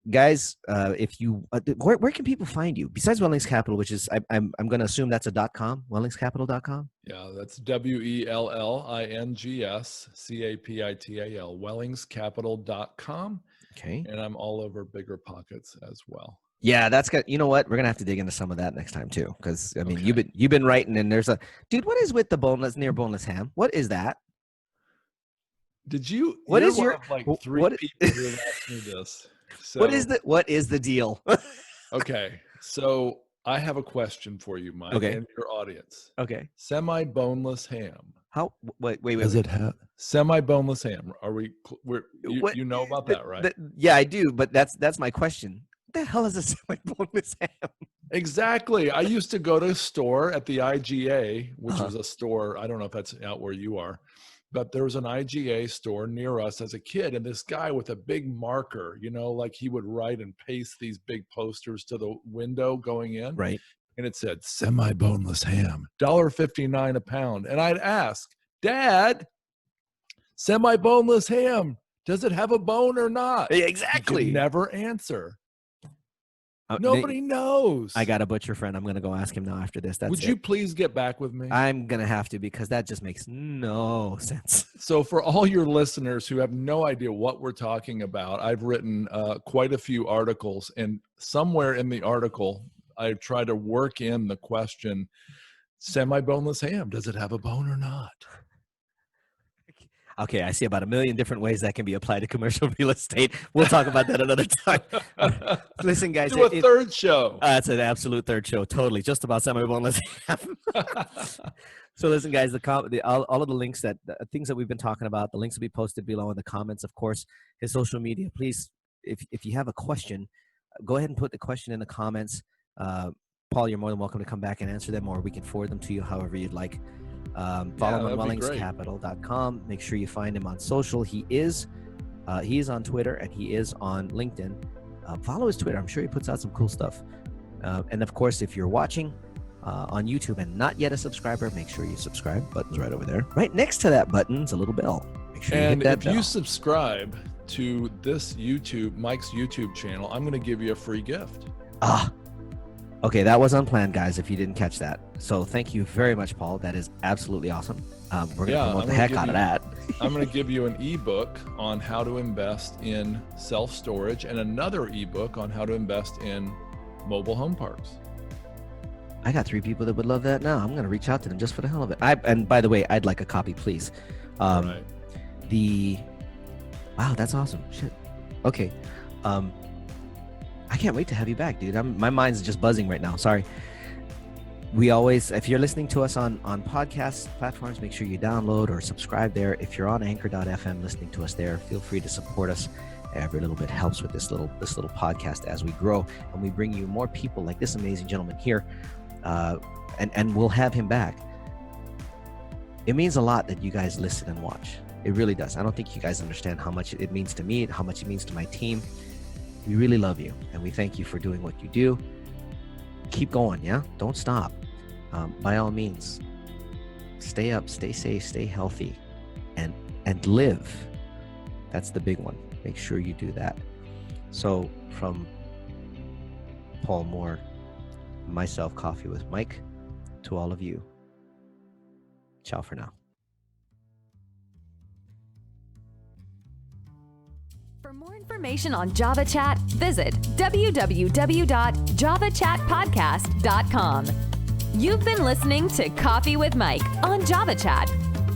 Guys, if you where can people find you besides Wellings Capital, which is I'm going to assume that's a .com, wellingscapital.com? Yeah, that's WELLINGSCAPITAL, wellingscapital.com. Okay. And I'm all over Bigger Pockets as well. Yeah, that's good. You know what? We're gonna have to dig into some of that next time too, because I mean, you've been writing, and there's a dude. What is with the near boneless ham? What is that? Did you? What is one your of, like 3 people who have asked me this? So, what is the deal? Okay, so I have a question for you, Mike, and your audience. Okay. Semi-boneless ham. How? Wait. Does it have semi-boneless ham? Are we? You know about that, right? Yeah, I do. But that's my question. What the hell is a semi-boneless ham? Exactly. I used to go to a store at the IGA, which was a store. I don't know if that's out where you are, but there was an IGA store near us as a kid. And this guy with a big marker, like he would write and paste these big posters to the window going in. Right. And it said semi-boneless ham, $1.59 a pound. And I'd ask, Dad, semi-boneless ham, does it have a bone or not? Exactly. He could never answer. Nobody knows. I got a butcher friend. I'm going to go ask him now after this. Would you please get back with me? I'm going to have to, because that just makes no sense. So for all your listeners who have no idea what we're talking about, I've written quite a few articles, and somewhere in the article, I try to work in the question, semi-boneless ham, does it have a bone or not? Okay, I see about 1 million different ways that can be applied to commercial real estate. We'll talk about that another time. Listen, guys. Do a third show. That's an absolute third show. Totally. Just about semi-boneless ham. So listen, guys, all of the links things that we've been talking about, the links will be posted below in the comments. Of course, his social media. Please, if you have a question, go ahead and put the question in the comments. Paul, you're more than welcome to come back and answer them, or we can forward them to you however you'd like. Follow him on wellingscapital.com. Make sure you find him on social. He is on Twitter and he is on LinkedIn. Follow his Twitter. I'm sure he puts out some cool stuff. And of course, if you're watching on YouTube and not yet a subscriber, make sure you subscribe. Button's right over there. Right next to that button's a little bell. Make sure you hit that bell. If you subscribe to this Mike's YouTube channel, I'm going to give you a free gift. Okay, that was unplanned, guys, if you didn't catch that. So thank you very much, Paul. That is absolutely awesome. We're going to promote the heck out of that. I'm going to give you an ebook on how to invest in self-storage and another ebook on how to invest in mobile home parks. I got 3 people that would love that now. I'm going to reach out to them just for the hell of it. And by the way, I'd like a copy, please. Right. Wow, that's awesome. Shit. Okay. I can't wait to have you back, dude. My mind's just buzzing right now. Sorry. If you're listening to us on podcast platforms, make sure you download or subscribe there. If you're on anchor.fm listening to us there, feel free to support us. Every little bit helps with this little podcast as we grow, and we bring you more people like this amazing gentleman here. And we'll have him back. It means a lot that you guys listen and watch. It really does. I don't think you guys understand how much it means to me, how much it means to my team. We really love you, and we thank you for doing what you do. Keep going, yeah? Don't stop. By all means, stay up, stay safe, stay healthy, and live. That's the big one. Make sure you do that. So from Paul Moore, myself, Coffee with Mike, to all of you, ciao for now. For more information on Java Chat, visit www.javachatpodcast.com. You've been listening to Coffee with Mike on Java Chat.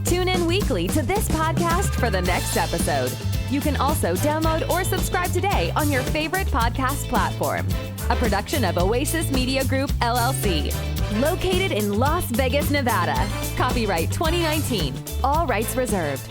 Tune in weekly to this podcast for the next episode. You can also download or subscribe today on your favorite podcast platform. A production of Oasis Media Group, LLC. Located in Las Vegas, Nevada. Copyright 2019. All rights reserved.